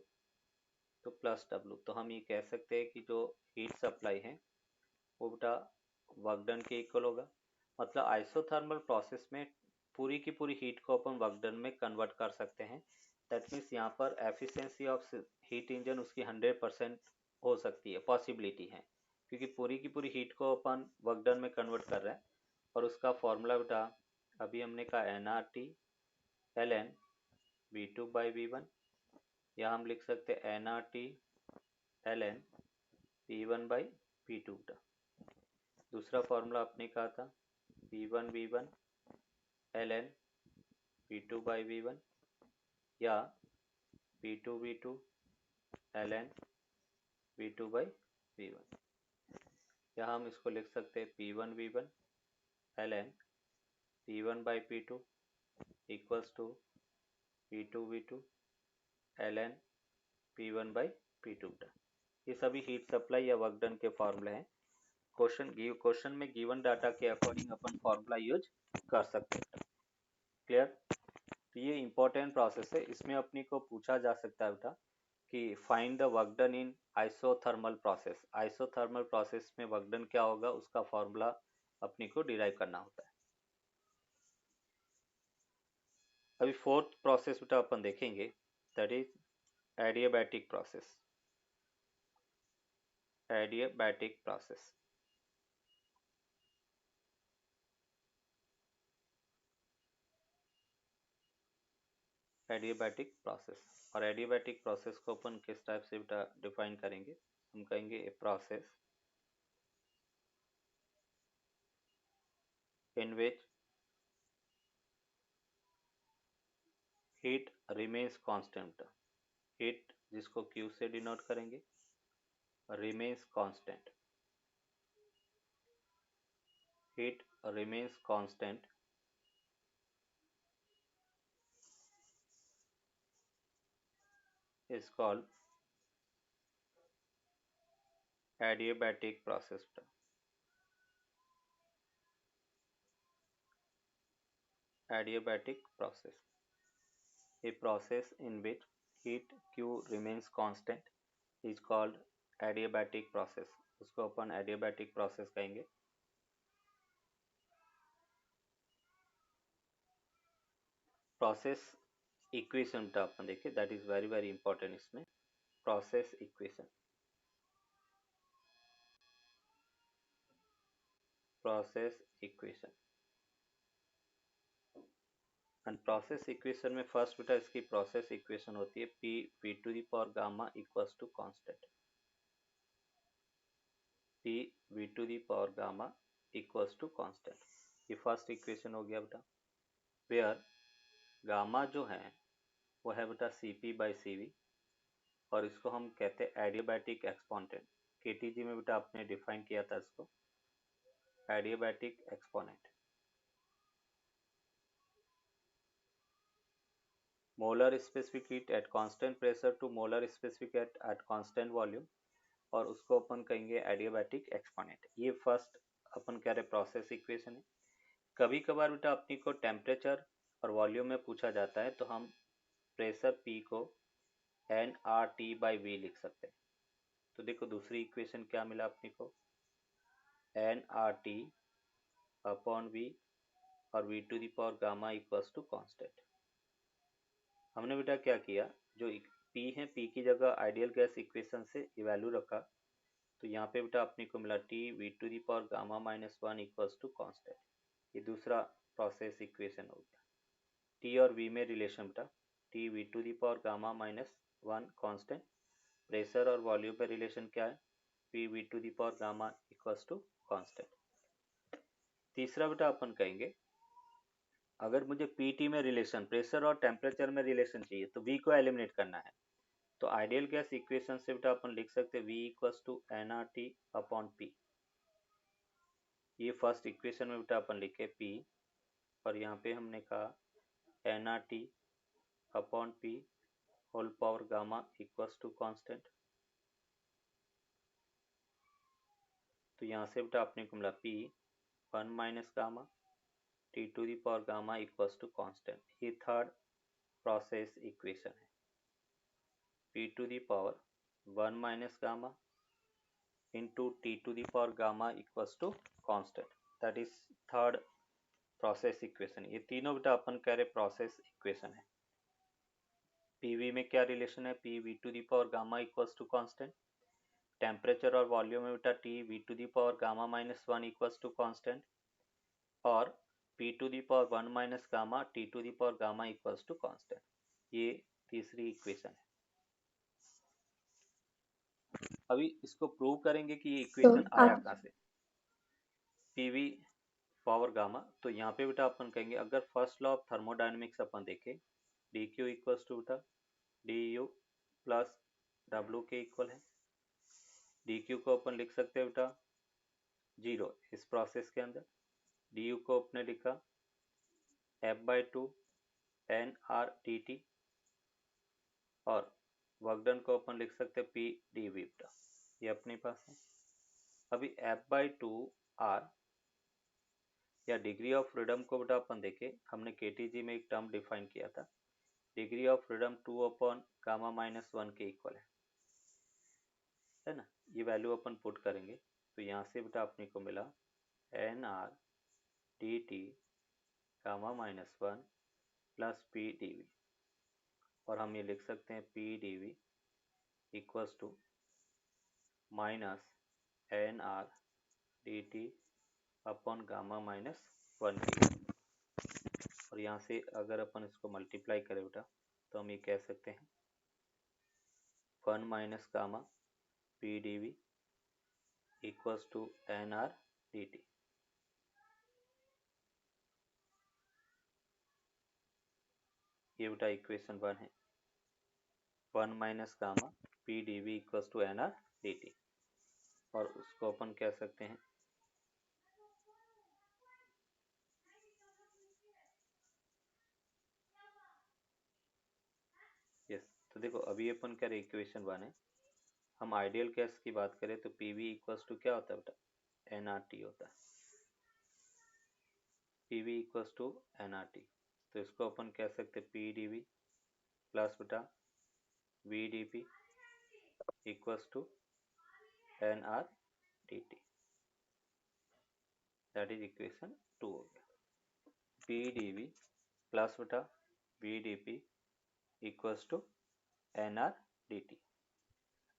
तो प्लस डब्ल्यू, तो हम ये कह सकते हैं कि जो हीट सप्लाई है वो बेटा वर्क डन के इक्वल होगा। मतलब आइसोथर्मल प्रोसेस में पूरी की पूरी हीट को अपन वर्क डन में कन्वर्ट कर सकते हैं। दैट मीन्स यहाँ पर एफिशिएंसी ऑफ हीट इंजन उसकी 100% हो सकती है, पॉसिबिलिटी है, क्योंकि पूरी की पूरी हीट को अपन वर्क डन में कन्वर्ट कर रहे हैं। और उसका फॉर्मूला बेटा अभी हमने कहा nRT ln V2 by V1, या हम लिख सकते हैं nRT ln P1 by P2 बेटा। दूसरा फॉर्मूला आपने कहा था P1 V1 ln P2 by V1 या P2 V2 ln V2 by V1, या हम इसको लिख सकते हैं P1 V1 ln P1 by P2 equals to P2 V2 ln P1 by P2 बेटा। ये सभी हीट सप्लाई या वर्क डन के फॉर्मूले हैं। क्वेश्चन में गिवन डाटा के अकॉर्डिंग अपन फॉर्मूला यूज कर सकते हैं। क्लियर? तो ये इंपॉर्टेंट प्रोसेस है, इसमें अपनी को पूछा जा सकता है बेटा कि find the work done in isothermal process. Isothermal process में वर्क डन क्या होगा उसका फॉर्मूला अपनी को डिराइव करना होता है। अभी फोर्थ प्रोसेस बेटा अपन देखेंगे, that is adiabatic process. Adiabatic process, adiabatic process, और एडियाबैटिक प्रोसेस को अपन किस टाइप से बेटा डिफाइन करेंगे? हम कहेंगे a process in which heat remains constant, heat जिसको Q से डिनोट करेंगे, remains constant, heat remains constant is called adiabatic process. Adiabatic process, a process in which heat Q remains constant is called adiabatic process. उसको अपन adiabatic process कहेंगे. Process equation टा अपन देखें, that is very very important इसमें. Process equation, process equation. And process equation में फर्स्ट बेटा इसकी प्रोसेस इक्वेशन होती है P V to the power gamma equals to constant, P V to the power gamma equals to constant. ये फर्स्ट इक्वेशन हो गया बेटा, वेयर गामा जो है वो है बेटा C P by C V, और इसको हम कहते हैं एडियाबैटिक एक्सपोनेंट. केटीजी में बेटा आपने डिफाइन किया था इसको, adiabatic exponent. Molar specific heat at constant pressure to molar specific at constant volume, और उसको अपन कहेंगे एडियाबैटिक एक्सपोनेंट. ये फर्स्ट अपन कह रहे प्रोसेस इक्वेशन है. कभी कभार बेटा अपनी को टेम्परेचर और वॉल्यूम में पूछा जाता है तो हम प्रेशर P को N R T by V लिख सकते हैं. तो देखो दूसरी इक्वेशन क्या मिला अपनी को, N R T upon V और V to the power gamma equals to constant. हमने बेटा क्या किया, जो P है P की जगह आइडियल गैस इक्वेशन से वैल्यू रखा, तो यहाँ पे बेटा अपने को मिला T V to the power gamma minus one equals to constant. ये दूसरा प्रोसेस इक्वेशन हो गया. टी और वी में रिलेशन बेटा, T V to the power gamma minus one constant. Pressure और वॉल्यूम पे रिलेशन क्या है, P V to the power gamma equals to constant. तीसरा बेटा अपन कहेंगे अगर मुझे पीटी में रिलेशन, प्रेशर और टेम्परेचर में रिलेशन चाहिए तो वी को एलिमिनेट करना है, तो आइडियल गैस इक्वेशन से बेटा अपन लिख सकते हैं V equals to N R T upon P. ये फर्स्ट इक्वेशन में बेटा अपन लिखे पी, और यहाँ पे हमने कहा N R T upon P whole power gamma equals to constant. तो यहाँ से बेटा आपने को मिला P one minus gamma T to the power gamma equals to constant. ये थर्ड प्रोसेस इक्वेशन है, P to the power one minus gamma into T to the power gamma equals to constant. That is third process equation. ये तीनों बेटा अपन कह रहे प्रोसेस इक्वेशन है. पीवी में क्या रिलेशन है, P V to the power gamma equals to constant. Temperature और वॉल्यूम में बेटा T V to the power gamma minus one equals to constant, और P to the power one minus gamma T to the power gamma equals to constant. ये तीसरी इक्वेशन है. अभी इसको प्रूव करेंगे कि ये इक्वेशन आया कहाँ से, पीवी पावर गामा. तो यहाँ पे बेटा अपन कहेंगे अगर फर्स्ट लॉ ऑफ थर्मोडायनेमिक्स अपन देखें, डी क्यू इक्वल्स टू बेटा डी यू प्लस डब्ल्यू के इक्वल है. डी क्यू को अपन लिख सकते हैं बेटा जीरो इस प्रोसेस के अंदर. डी यू को अपने लिखा F by two N R T T, और वर्क डन को अपन लिख सकते हैं पी डी वी बेटा, ये अपने पास है. अभी एफ बाई टू आर या डिग्री ऑफ फ्रीडम को बेटा अपन देखें, हमने केटीजी में एक टर्म डिफाइन किया था, degree of freedom two upon gamma minus one के इक्वल है ना. ये वैल्यू अपन पुट करेंगे तो यहाँ से बेटा अपने को मिला N R D T gamma minus one plus P D V, और हम ये लिख सकते हैं P D V equals to minus N R D T upon gamma minus one की. और यहाँ से अगर अपन इसको मल्टीप्लाई करें बेटा तो हम ये कह सकते हैं one minus gamma P D V equals to N R D T. ये बेटा इक्वेशन 1 है, 1 minus gamma P D V equals to N R D T, और उसको अपन कह सकते हैं यस। तो देखो अभी अपन कह रहे इक्वेशन 1 है, हम आइडियल केस की बात करें तो पी वी इक्वल्स टू क्या होता है बेटा, एन आर टी होता है, P V equals to N R T. तो इसको अपन कह सकते हैं पी डी वी प्लस बेटा V D P equals to N R D T, that is equation 2 हो गया। पी डी वी प्लस बेटा V D P equals to N R D T.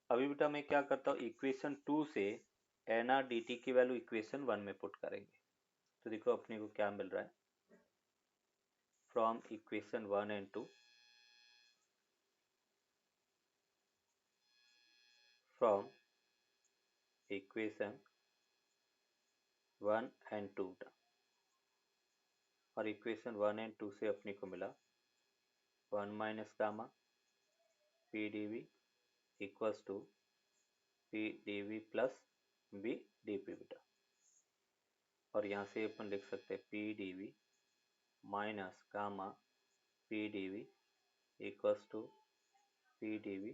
अभी बेटा मैं क्या करता हूँ, इक्वेशन 2 से एन आर डी टी की वैल्यू इक्वेशन 1 में पुट करेंगे। तो देखो अपने को क्या मिल रहा है, from equation 1 and 2, from equation 1 and 2, और इक्वेशन 1 एंड 2 से अपने को मिला 1 minus gamma P D V equals to P D V plus B D P बेटा, और यहाँ से अपन लिख सकते हैं P D V minus gamma P D V equals to P D V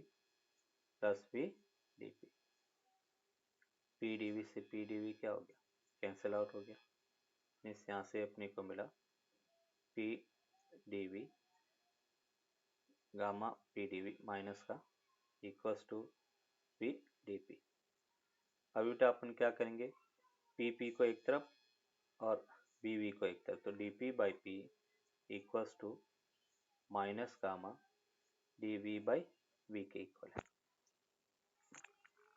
plus B D P. P D V से पी डी वी क्या हो गया, कैंसिल आउट हो गया, मीन्स यहाँ से अपने को मिला P D V gamma P D V minus का equals to P D P. अभी बेटा अपन क्या करेंगे, पी पी को एक तरफ और बी वी को एक तरफ, तो D P by P equals to minus gamma D V by V के इक्वल है।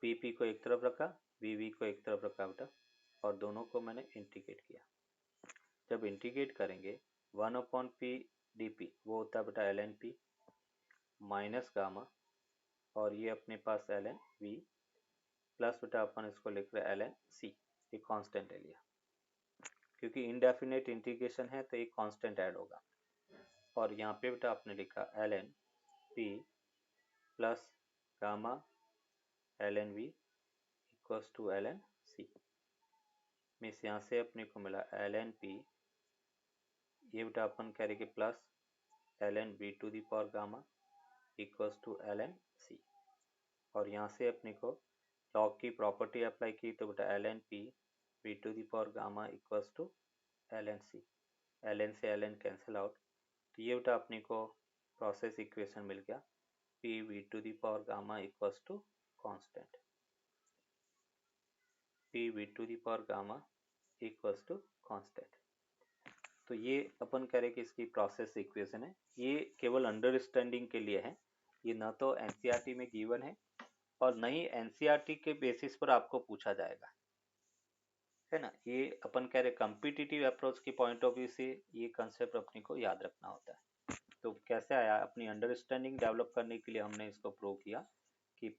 पी पी को एक तरफ रखा, वी वी को एक तरफ रखा बेटा, और दोनों को मैंने इंटीग्रेट किया। जब इंटीग्रेट करेंगे 1 अपॉन पी डी पी वो होता है बेटा L N P minus gamma, और ये अपने पास एल एन वी प्लस बेटा अपन इसको लिख रहे एल एन सी, ये कांस्टेंट है लिया, क्योंकि इनडेफिनेट इंटीग्रेशन है तो एक कांस्टेंट ऐड होगा। और यहाँ पे बेटा आपने लिखा L N P plus gamma L N V equals to L N C, means यहाँ से अपने को मिला एल एन पी, ये बेटा अपन कह रहे कि plus L N V to the power gamma equals to L N C, और यहाँ से अपने को लॉग की प्रॉपर्टी अप्लाई की तो बेटा L N P V to the power gamma equals to L N C, L N से एल एन कैंसिल आउट, तो ये बेटा अपने को प्रोसेस इक्वेशन मिल गया P V to the power gamma equals to constant, P V to the power gamma equals to constant. तो ये अपन कह रहे कि इसकी प्रोसेस इक्वेशन है, ये केवल अंडरस्टैंडिंग के लिए है, ये ना तो एनसीईआरटी में गिवन है और न ही एनसीईआरटी के बेसिस पर आपको पूछा जाएगा, है ना। ये अपन कह रहे कॉम्पिटिटिव अप्रोच की पॉइंट ऑफ व्यू से ये कंसेप्ट अपने को याद रखना होता है। तो कैसे आया, अपनी अंडरस्टैंडिंग डेवलप करने के लिए हमने इसको प्रूव किया कि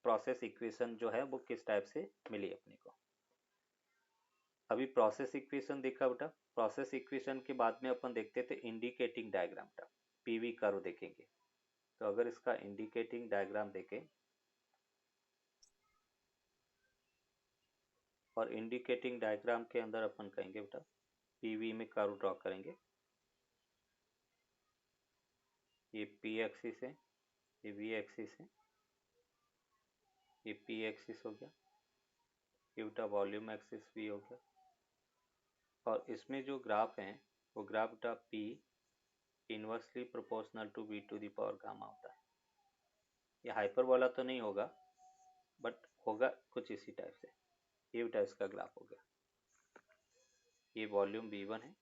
प्रोसेस इक्वेशन जो है वो किस टाइप से मिली अपने को। अभी प्रोसेस इक्वेशन देखा बेटा, प्रोसेस इक्वेशन के बाद में अपन देखते थे इंडिकेटिंग डायग्राम का पीवी कर्व देखेंगे। तो अगर इसका इंडिकेटिंग डायग्राम देखें, और इंडिकेटिंग डायग्राम के अंदर अपन कहेंगे बेटा पीवी में कर्व ड्रॉ करेंगे, ये पी एक्सिस है, ये वी एक्सिस है, ये पी एक्सिस हो गया, ये बेटा वॉल्यूम एक्सिस भी हो गया, और इसमें जो ग्राफ है वो ग्राफ बेटा P inversely proportional to V to the power gamma होता है। ये हाइपरबोला तो नहीं होगा बट होगा कुछ इसी टाइप से, ये बेटा इसका ग्राफ हो गया। ये वॉल्यूम V1 है,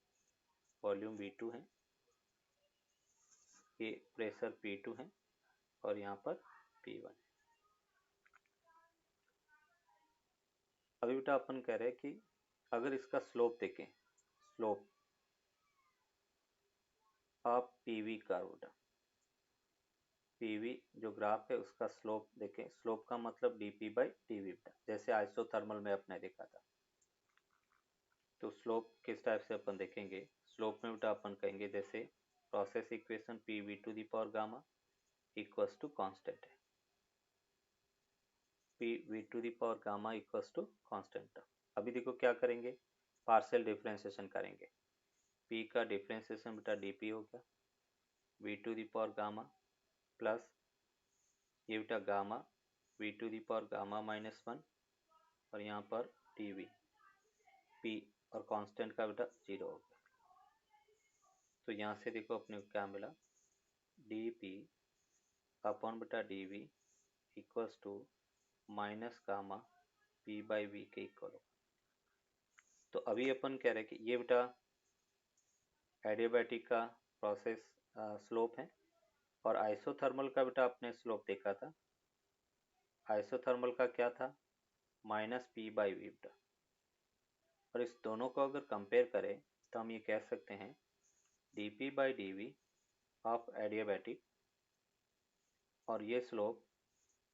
वॉल्यूम V2 है, ये प्रेशर P2 है, और यहाँ पर P1 है। अभी बेटा अपन कह रहे हैं कि अगर इसका स्लोप देखें, स्लोप ऑफ पीवी कर्व बेटा, पीवी जो ग्राफ है उसका स्लोप देखें, स्लोप का मतलब डीपी बाई टीवी बेटा, जैसे आइसोथर्मल में अपने देखा था। तो स्लोप किस टाइप से अपन देखेंगे, स्लोप में बेटा अपन कहेंगे जैसे process equation P V to the power gamma equals to constant है, P V to the power gamma equals to constant. अभी देखो क्या करेंगे, पार्शियल डिफरेंशिएशन करेंगे। पी का डिफरेंशिएशन बेटा डीपी हो गया V to the power gamma plus ये बेटा gamma V to the power gamma minus 1 और यहाँ पर टी वी पी और कांस्टेंट का बेटा 0 हो गया। तो यहाँ से देखो अपने को क्या मिला, डी पी अपॉन बेटा D V equals to minus gamma P by V के इक्वल हो। तो अभी अपन कह रहे हैं कि ये बेटा एडियाबैटिक का प्रोसेस स्लोप है और आइसोथर्मल का बेटा आपने स्लोप देखा था, आइसोथर्मल का क्या था माइनस पी बाई वी बेटा। और इस दोनों को अगर कंपेयर करें तो हम ये कह सकते हैं D P by D V of adiabatic और ये slope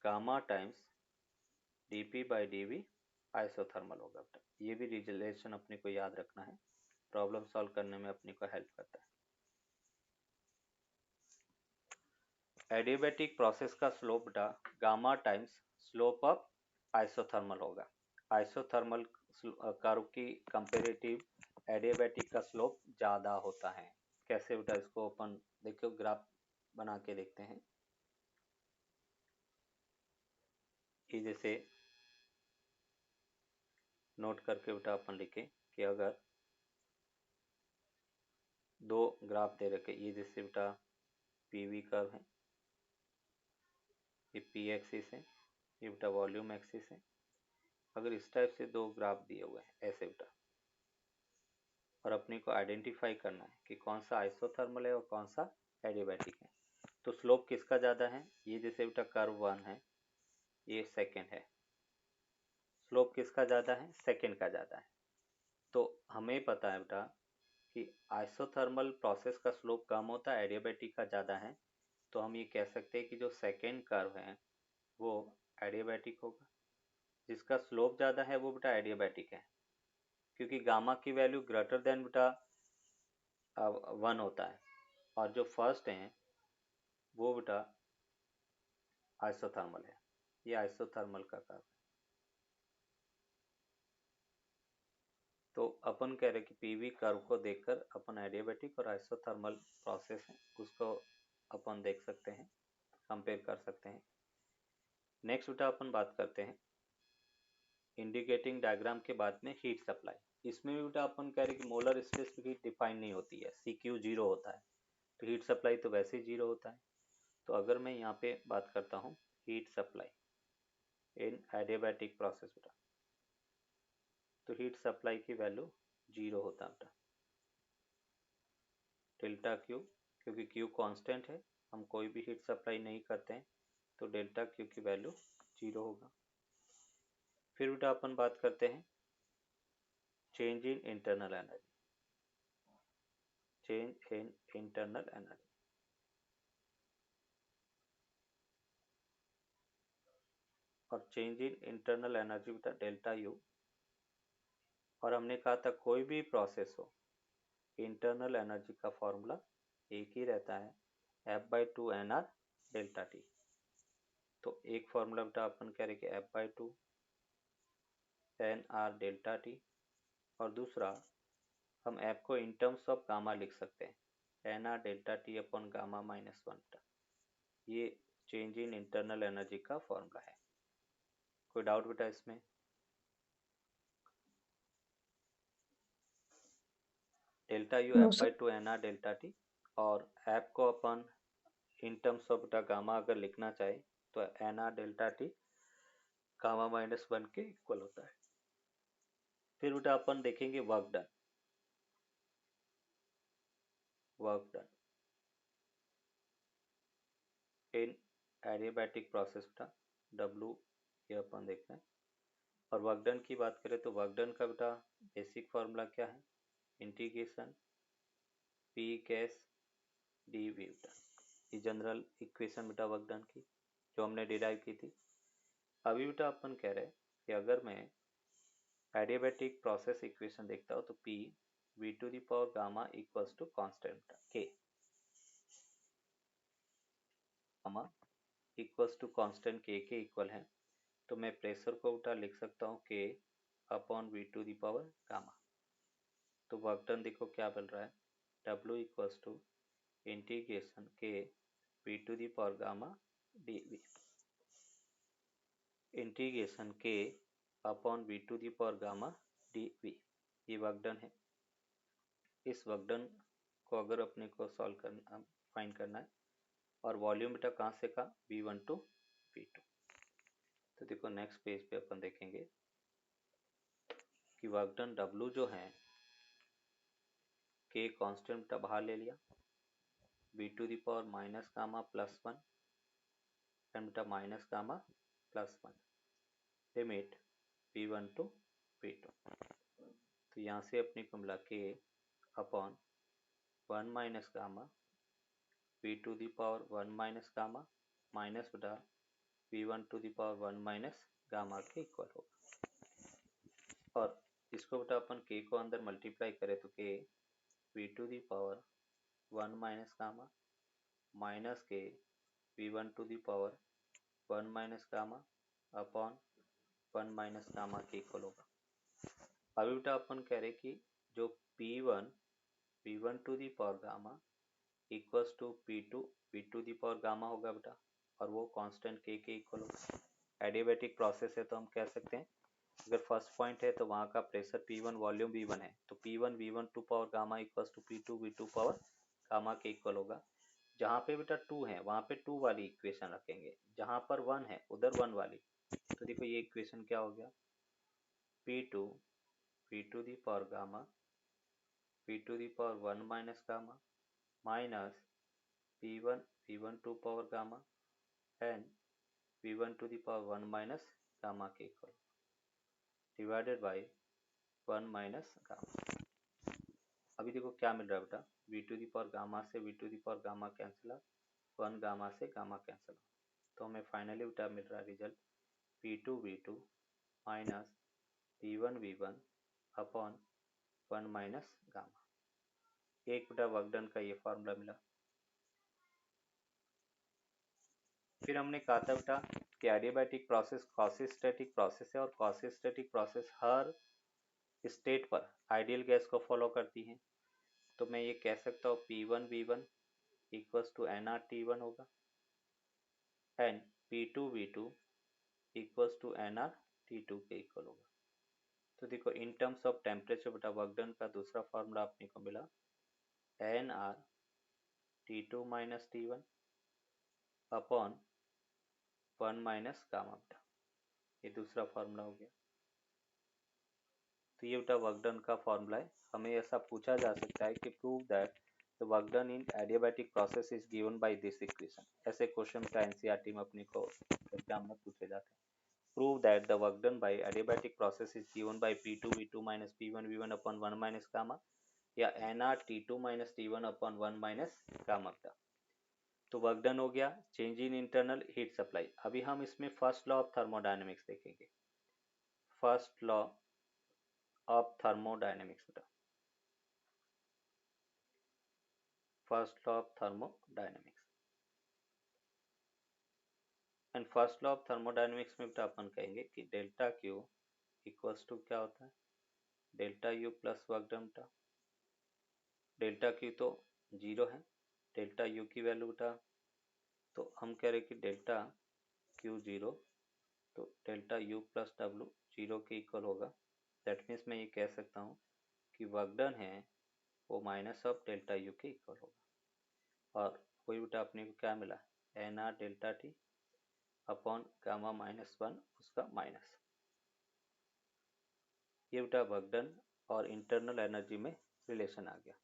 gamma times D P by D V isothermal होगा बेटा। ये भी रिलेशन अपने को याद रखना है, प्रॉब्लम सॉल्व करने में अपने को हेल्प करता है। एडियाबैटिक प्रोसेस का स्लोप बेटा gamma times slope of isothermal होगा। आइसोथर्मल कर्व की कंपेरेटिव एडियाबैटिक का स्लोप ज़्यादा होता है। कैसे बेटा, इसको अपन देखो ग्राफ बना के देखते हैं कि जैसे नोट करके बेटा अपन लिखे कि अगर दो ग्राफ दे रखे, ये जैसे बेटा पीवी कर्व है, ये पी एक्सिस है, ये बेटा वॉल्यूम एक्सिस है। अगर इस टाइप से दो ग्राफ दिए हुए हैं ऐसे बेटा, और अपने को आइडेंटिफाई करना है कि कौन सा आइसोथर्मल है और कौन सा एडियाबैटिक है। तो स्लोप किसका ज़्यादा है, ये जैसे बेटा कर्व 1 है, ये सेकेंड है, स्लोप किसका ज़्यादा है, सेकेंड का ज़्यादा है। तो हमें पता है बेटा कि आइसोथर्मल प्रोसेस का स्लोप कम होता है, एडियाबैटिक का ज़्यादा है। तो हम ये कह सकते हैं कि जो सेकेंड कर्व है वो एडियाबैटिक होगा, जिसका स्लोप ज़्यादा है वो बेटा एडियाबैटिक है, क्योंकि गामा की वैल्यू ग्रेटर देन बेटा 1 होता है। और जो फर्स्ट है वो बेटा आइसोथर्मल है, ये आइसोथर्मल का कर्व है। तो अपन कह रहे कि पीवी कर्व को देखकर अपन एडियाबैटिक और आइसोथर्मल प्रोसेस है उसको अपन देख सकते हैं, कंपेयर कर सकते हैं। नेक्स्ट बेटा अपन बात करते हैं इंडिकेटिंग डायग्राम के बाद में हीट सप्लाई। इसमें भी बेटा अपन कह रहे कि मोलर स्पेसिफिक हीट डिफाइन नहीं होती है, CQ 0 होता है, तो हीट सप्लाई तो वैसे ही 0 होता है। तो अगर मैं यहाँ पे बात करता हूँ हीट सप्लाई इन एडियाबैटिक प्रोसेस बेटा, तो हीट सप्लाई की वैल्यू 0 होता है बेटा, डेल्टा क्यू, क्योंकि क्यू कांस्टेंट है, हम कोई भी हीट सप्लाई नहीं करते हैं, तो डेल्टा क्यू की वैल्यू 0 होगा। फिर बेटा अपन बात करते हैं change in internal energy, change in internal energy. और चेंज इन इंटरनल एनर्जी बेटा डेल्टा यू। और हमने कहा था कोई भी प्रोसेस हो इंटरनल एनर्जी का फॉर्मूला एक ही रहता है, F/2 NR डेल्टा टी। तो एक फॉर्मूला बेटा अपन कह रहे कि F/2 NR डेल्टा टी, और दूसरा हम F को इन टर्म्स ऑफ गामा लिख सकते हैं, NR delta T upon gamma minus 1 बेटा। ये चेंज इन इंटरनल एनर्जी का फॉर्मूला है। कोई डाउट बेटा इसमें? Delta you
know sir.
F/2 NR delta T, और F को अपन इन टर्म्स ऑफ बेटा गामा अगर लिखना चाहे तो NR delta T gamma minus 1 के इक्वल होता है। फिर बेटा अपन देखेंगे वर्क डन, वर्क डन इन एडियाबैटिक प्रोसेस बेटा W ये अपन देखते हैं। और वर्क डन की बात करें तो वर्क डन का बेटा बेसिक फार्मूला क्या है, integration P gas D V बेटा, ये जनरल इक्वेशन बेटा वर्क डन की जो हमने डिराइव की थी। अभी बेटा अपन कह रहे हैं कि अगर मैं एडियाबैटिक प्रोसेस इक्वेशन देखता हूँ तो P V to the power gamma equals to constant K। Gamma equals to constant के इक्वल है, तो मैं प्रेशर को उल्टा लिख सकता हूँ K upon V to the power gamma. तो वर्क डन देखो क्या मिल रहा है, W equals to integration K V to the power gamma D V, integration K upon V to the power gamma D V, ये वर्क डन है। इस वर्क डन को अगर अपने को सॉल्व करना फाइंड करना है, और वॉल्यूम बेटा कहाँ से का V1 टू V2। तो देखो नेक्स्ट पेज पे अपन देखेंगे कि वर्क डन W जो है के कांस्टेंट बेटा बाहर ले लिया, V to the power minus gamma plus 1 and बेटा minus gamma plus 1, limit V1 to V2। तो यहाँ से अपने को मिला K upon 1 minus gamma V to the power 1 minus gamma minus बेटा V1 to the power 1 minus gamma के इक्वल होगा। और इसको बेटा अपन के को अंदर मल्टीप्लाई करें तो K V to the power 1 minus gamma minus K V1 to the power 1 minus gamma upon 1 minus gamma के इक्वल होगा। अभी बेटा अपन कह रहे कि जो P1 V1 to the power gamma equals to P2 V to the power gamma होगा बेटा, और वो कांस्टेंट के इक्वल होगा। एडियाबैटिक प्रोसेस है तो हम कह सकते हैं अगर फर्स्ट पॉइंट है तो वहाँ का प्रेशर P1 वॉल्यूम V1 है, तो P1 V1 to power gamma equals to P2 V2 power gamma के इक्वल होगा। जहाँ पे बेटा 2 है वहाँ पे 2 वाली इक्वेशन रखेंगे, जहाँ पर 1 है उधर 1 वाली। तो देखो ये इक्वेशन क्या हो गया, P2 V2 the power gamma V2 the power 1 minus gamma minus P1 V1 to power gamma and V1 to the power 1 minus gamma के equal divided by 1 minus gamma. अभी देखो क्या मिल रहा है बेटा, V2 दी पावर गामा से V2 the power gamma cancel out, 1 gamma से गामा कैंसिल आउट, तो हमें फाइनली बेटा मिल रहा है result P2 V2 minus P1 V1 upon 1 minus gamma. एक बेटा वर्क डन का ये फार्मूला मिला। फिर हमने कहा था बेटा कि एडियाबैटिक प्रोसेस क्वासी-स्टैटिक प्रोसेस है, और क्वासी-स्टैटिक प्रोसेस हर स्टेट पर आइडियल गैस को फॉलो करती है। तो मैं ये कह सकता हूँ P1 V1 equals to NR T1 होगा and P2 V2 equals to NR T2 के इक्वल होगा। तो देखो इन टर्म्स ऑफ टेम्परेचर बेटा वर्क डन का दूसरा फार्मूला अपने को मिला NR T2 minus T1 upon 1 minus gamma बेटा, ये दूसरा फार्मूला हो गया। तो ये बेटा वर्क डन का फार्मूला है। हमें ऐसा पूछा जा सकता है कि prove that the work done in adiabatic process is given by this equation. ऐसे क्वेश्चन का एनसीईआरटी में अपने को एग्जाम में पूछे जाते हैं। Prove that the work done by adiabatic process is given by P2 V2 minus P1 V1 upon 1 minus gamma, या NR T2 minus T1 upon 1 minus gamma बेटा। तो वर्क डन हो गया, change in internal heat supply. अभी हम इसमें फर्स्ट लॉ ऑफ थर्मोडायनेमिक्स देखेंगे। फर्स्ट लॉ ऑफ थर्मोडायनेमिक्स बेटा, first law of thermodynamics and first law of thermodynamics में बेटा अपन कहेंगे कि डेल्टा क्यू इक्वल्स टू क्या होता है, delta U plus work done बेटा। डेल्टा क्यू तो 0 है, डेल्टा यू की वैल्यू बेटा, तो हम कह रहे कि डेल्टा क्यू 0, तो डेल्टा यू प्लस डब्ल्यू 0 के इक्वल होगा। दैट मीन्स मैं ये कह सकता हूँ कि वर्क डन है वो माइनस ऑफ डेल्टा यू के इक्वल होगा। और वही बेटा अपने को क्या मिला, NR delta T upon gamma minus 1 उसका माइनस। ये बेटा वर्क डन और इंटरनल एनर्जी में रिलेशन आ गया।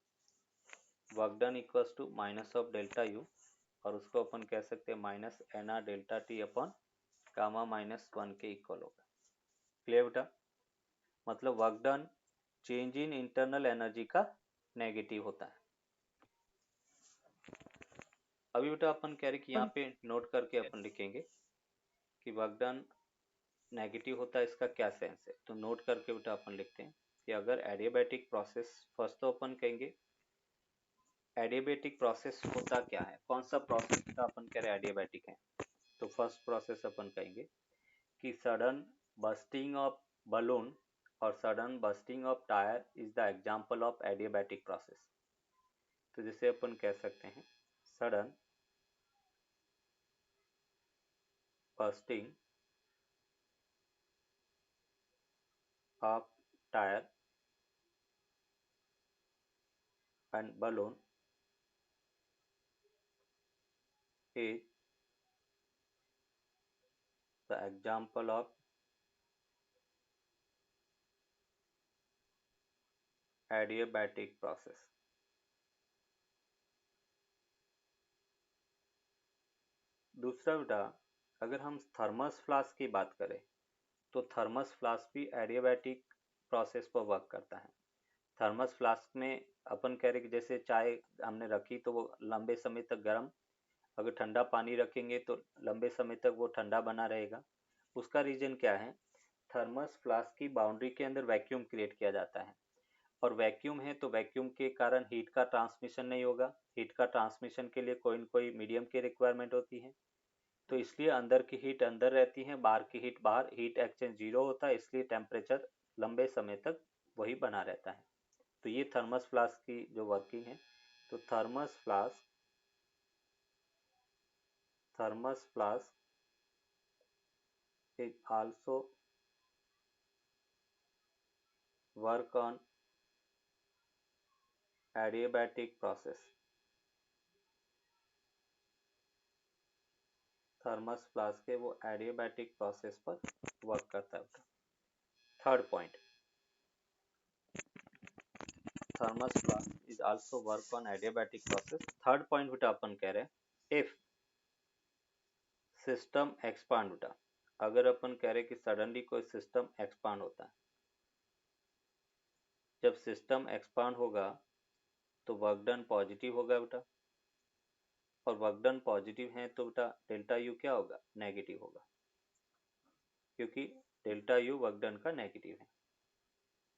Work done equals to minus of delta U, और उसको अपन कह सकते हैं minus NR delta T upon gamma minus 1 के इक्वल होगा। क्लियर बेटा, मतलब work done change in internal energy का नेगेटिव होता है। अभी बेटा अपन कह रहे कि यहाँ पे नोट करके अपन लिखेंगे कि वर्क डन नेगेटिव होता है, इसका क्या सेंस है। तो नोट करके बेटा अपन लिखते हैं कि अगर एडियाबैटिक प्रोसेस, फर्स्ट तो अपन कहेंगे एडियाबैटिक प्रोसेस होता क्या है, कौन सा प्रोसेस का अपन कह रहे हैं एडियाबैटिक है। तो फर्स्ट प्रोसेस अपन कहेंगे कि सडन बस्टिंग ऑफ बलून और sudden bursting of tyre is the example of adiabatic process. तो जैसे अपन कह सकते हैं sudden bursting of tyre and balloon is the example of adiabatic process। दूसरा बेटा, अगर हम थर्मस फ्लास्क की बात करें तो थर्मस फ्लास्क भी एडियाबैटिक प्रोसेस पर वर्क करता है। थर्मस फ्लास्क में अपन कह रहे कि जैसे चाय हमने रखी तो वो लंबे समय तक गर्म, अगर ठंडा पानी रखेंगे तो लंबे समय तक वो ठंडा बना रहेगा। उसका रीजन क्या है, थर्मस फ्लास्क की बाउंड्री के अंदर वैक्यूम क्रिएट किया जाता है, और वैक्यूम है तो वैक्यूम के कारण हीट का ट्रांसमिशन नहीं होगा। हीट का ट्रांसमिशन के लिए कोई न कोई मीडियम की रिक्वायरमेंट होती है, तो इसलिए अंदर की हीट अंदर रहती है, बाहर की हीट बाहर, हीट एक्सचेंज जीरो होता है, इसलिए टेम्परेचर लंबे समय तक वही बना रहता है। तो ये थर्मस फ्लास्क की जो वर्किंग है। तो thermos flask is also work on adiabatic process. Thermos flask है वो एडियाबैटिक प्रोसेस पर वर्क करता है। Third point, thermos flask is also work on adiabatic process. Third point बेटा अपन कह रहे हैं इफ सिस्टम एक्सपांड बेटा, अगर अपन कह रहे कि सडनली कोई सिस्टम एक्सपांड होता है, जब सिस्टम एक्सपांड होगा तो वर्क डन पॉजिटिव होगा बेटा, और वर्क डन पॉजिटिव है तो बेटा डेल्टा यू क्या होगा, नेगेटिव होगा, क्योंकि डेल्टा यू वर्क डन का नेगेटिव है।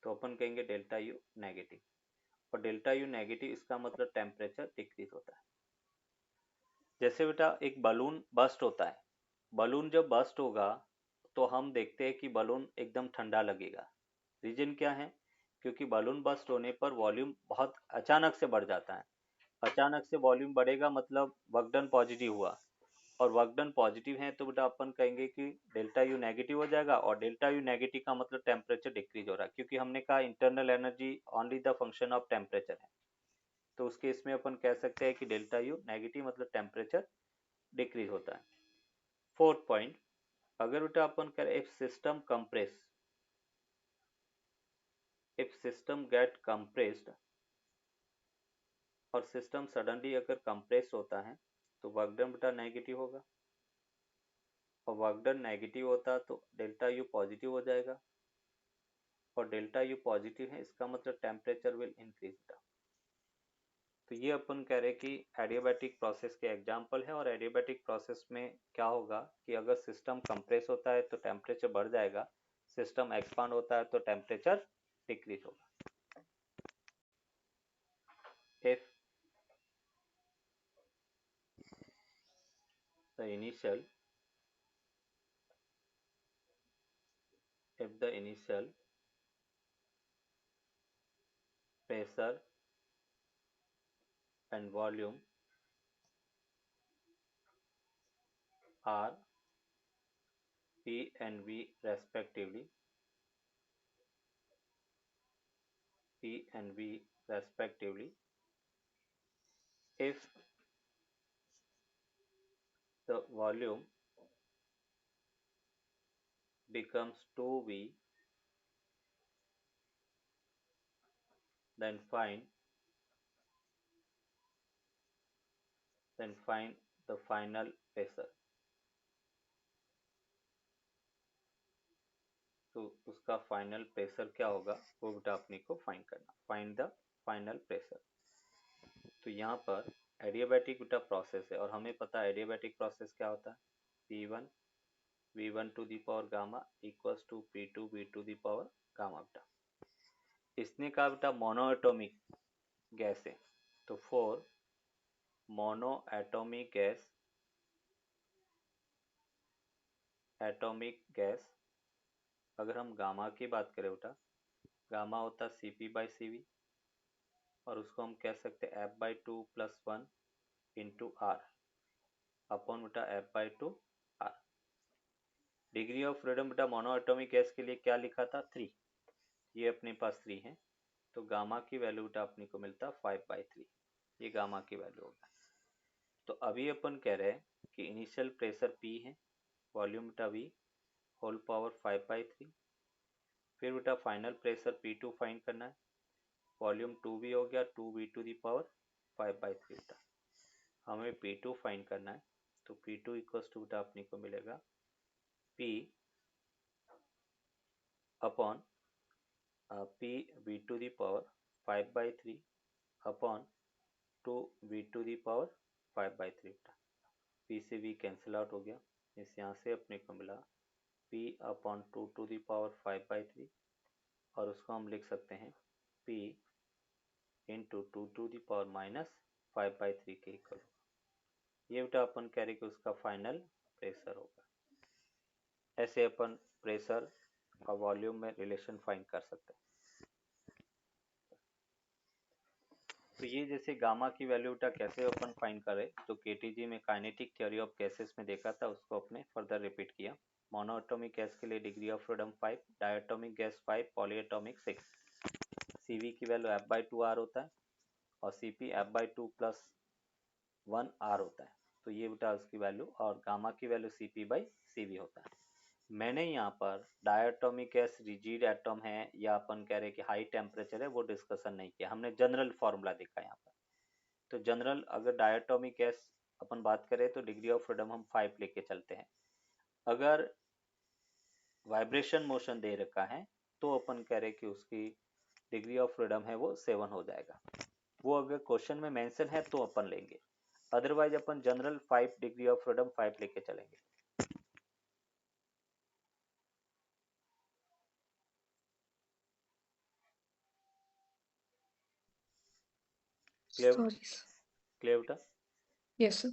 तो अपन कहेंगे डेल्टा यू नेगेटिव, और डेल्टा यू नेगेटिव इसका मतलब टेम्परेचर डिक्रीज होता है। जैसे बेटा एक बलून बस्ट होता है, बलून जब बस्ट होगा तो हम देखते हैं कि बलून एकदम ठंडा लगेगा। रीजन क्या है, क्योंकि बलून बस्ट होने पर वॉल्यूम बहुत अचानक से बढ़ जाता है। अचानक से वॉल्यूम बढ़ेगा मतलब वर्क डन पॉजिटिव हुआ, और वर्क डन पॉजिटिव है तो बेटा अपन कहेंगे कि डेल्टा यू नेगेटिव हो जाएगा, और डेल्टा यू नेगेटिव का मतलब टेम्परेचर डिक्रीज हो रहा है, क्योंकि हमने कहा internal energy only the function of temperature है। तो उस केस में अपन कह सकते हैं कि डेल्टा यू नेगेटिव मतलब टेम्परेचर डिक्रीज होता है। फोर्थ पॉइंट, अगर बेटा अपन करें if system compress, if system get compressed, और सिस्टम सडनली अगर कंप्रेस होता है तो वर्क डन बेटा नेगेटिव होगा, और वर्क डन नेगेटिव होता तो डेल्टा यू पॉजिटिव हो जाएगा, और डेल्टा यू पॉजिटिव है इसका मतलब टेम्परेचर विल इंक्रीज बेटा। तो ये अपन कह रहे हैं कि एडियाबैटिक प्रोसेस के एग्जांपल है, और एडियाबैटिक प्रोसेस में क्या होगा कि अगर सिस्टम कंप्रेस होता है तो टेम्परेचर बढ़ जाएगा, सिस्टम एक्सपांड होता है तो टेम्परेचर डिक्रीज होगा। if the initial if the initial pressure and volume are P and V respectively, P and V respectively, if the volume becomes 2V, then find the final pressure। तो उसका फाइनल प्रेशर क्या होगा वो बेटा अपने को फाइंड करना, फाइंड द फाइनल प्रेशर। तो यहाँ पर एडियाबैटिक बेटा प्रोसेस है, और हमें पता है एडियाबैटिक प्रोसेस क्या होता है, P1 V1 to the power gamma equals to P2 V to the power gamma बेटा। इसने कहा बेटा मोनोएटॉमिक गैस है, तो फॉर मोनो एटॉमिक गैस अगर हम गामा की बात करें बेटा, गामा होता है Cp/Cv और उसको हम कह सकते हैं F/2 + 1 × R अपॉन बेटा F/2 R। Degree of freedom बेटा मोनो एटॉमिक गैस के लिए क्या लिखा था 3, ये अपने पास 3 है, तो गामा की वैल्यू बेटा अपने को मिलता 5/3, ये गामा की वैल्यू होगा। तो अभी अपन कह रहे हैं कि इनिशियल प्रेशर P है, वॉल्यूम बेटा V होल पावर 5/3, फिर बेटा फाइनल प्रेशर P2 फाइंड करना है, वॉल्यूम 2V हो गया 2V⁵ 5/3 बेटा, हमें P2 फाइंड करना है, तो P2 = बेटा अपने को मिलेगा P upon PV⁵ upon 2V⁵ बेटा, P से V कैंसिल आउट हो गया, इस यहाँ से अपने को मिला P अपॉन 2⁵ और उसको हम लिख सकते हैं P × 2⁻³ के इक्वल। ये बेटा अपन कह रहे कि उसका फाइनल प्रेशर होगा। ऐसे अपन प्रेशर और वॉल्यूम में रिलेशन फाइंड कर सकते हैं। तो ये जैसे गामा की वैल्यू बेटा कैसे अपन फाइंड करें, तो केटीजी में काइनेटिक थ्योरी ऑफ गैसेस में देखा था, उसको अपने फर्दर रिपीट किया। मोनोएटॉमिक गैस के लिए degree of freedom 5, diatomic gas 5, polyatomic 6। Cv की वैल्यू F/2 R होता है और Cp F/2 + 1 R होता है, तो ये बेटा उसकी वैल्यू, और गामा की वैल्यू Cp/Cv होता है। मैंने यहाँ पर डायटोमिक गैस रिजिड एटम है या अपन कह रहे कि हाई टेम्परेचर है, वो डिस्कशन नहीं किया, हमने जनरल फॉर्मूला देखा यहाँ पर। तो जनरल अगर डायटोमिक गैस अपन बात करें तो डिग्री ऑफ फ्रीडम हम 5 लेके चलते हैं। अगर वाइब्रेशन मोशन दे रखा है तो अपन कह रहे कि उसकी डिग्री ऑफ फ्रीडम है वो 7 हो जाएगा, वो अगर क्वेश्चन में मेंशन है तो अपन लेंगे, otherwise upon general 5 degree of freedom 5 लेके चलेंगे।
Sorry, sir.
क्लियर बेटा?
Yes, sir.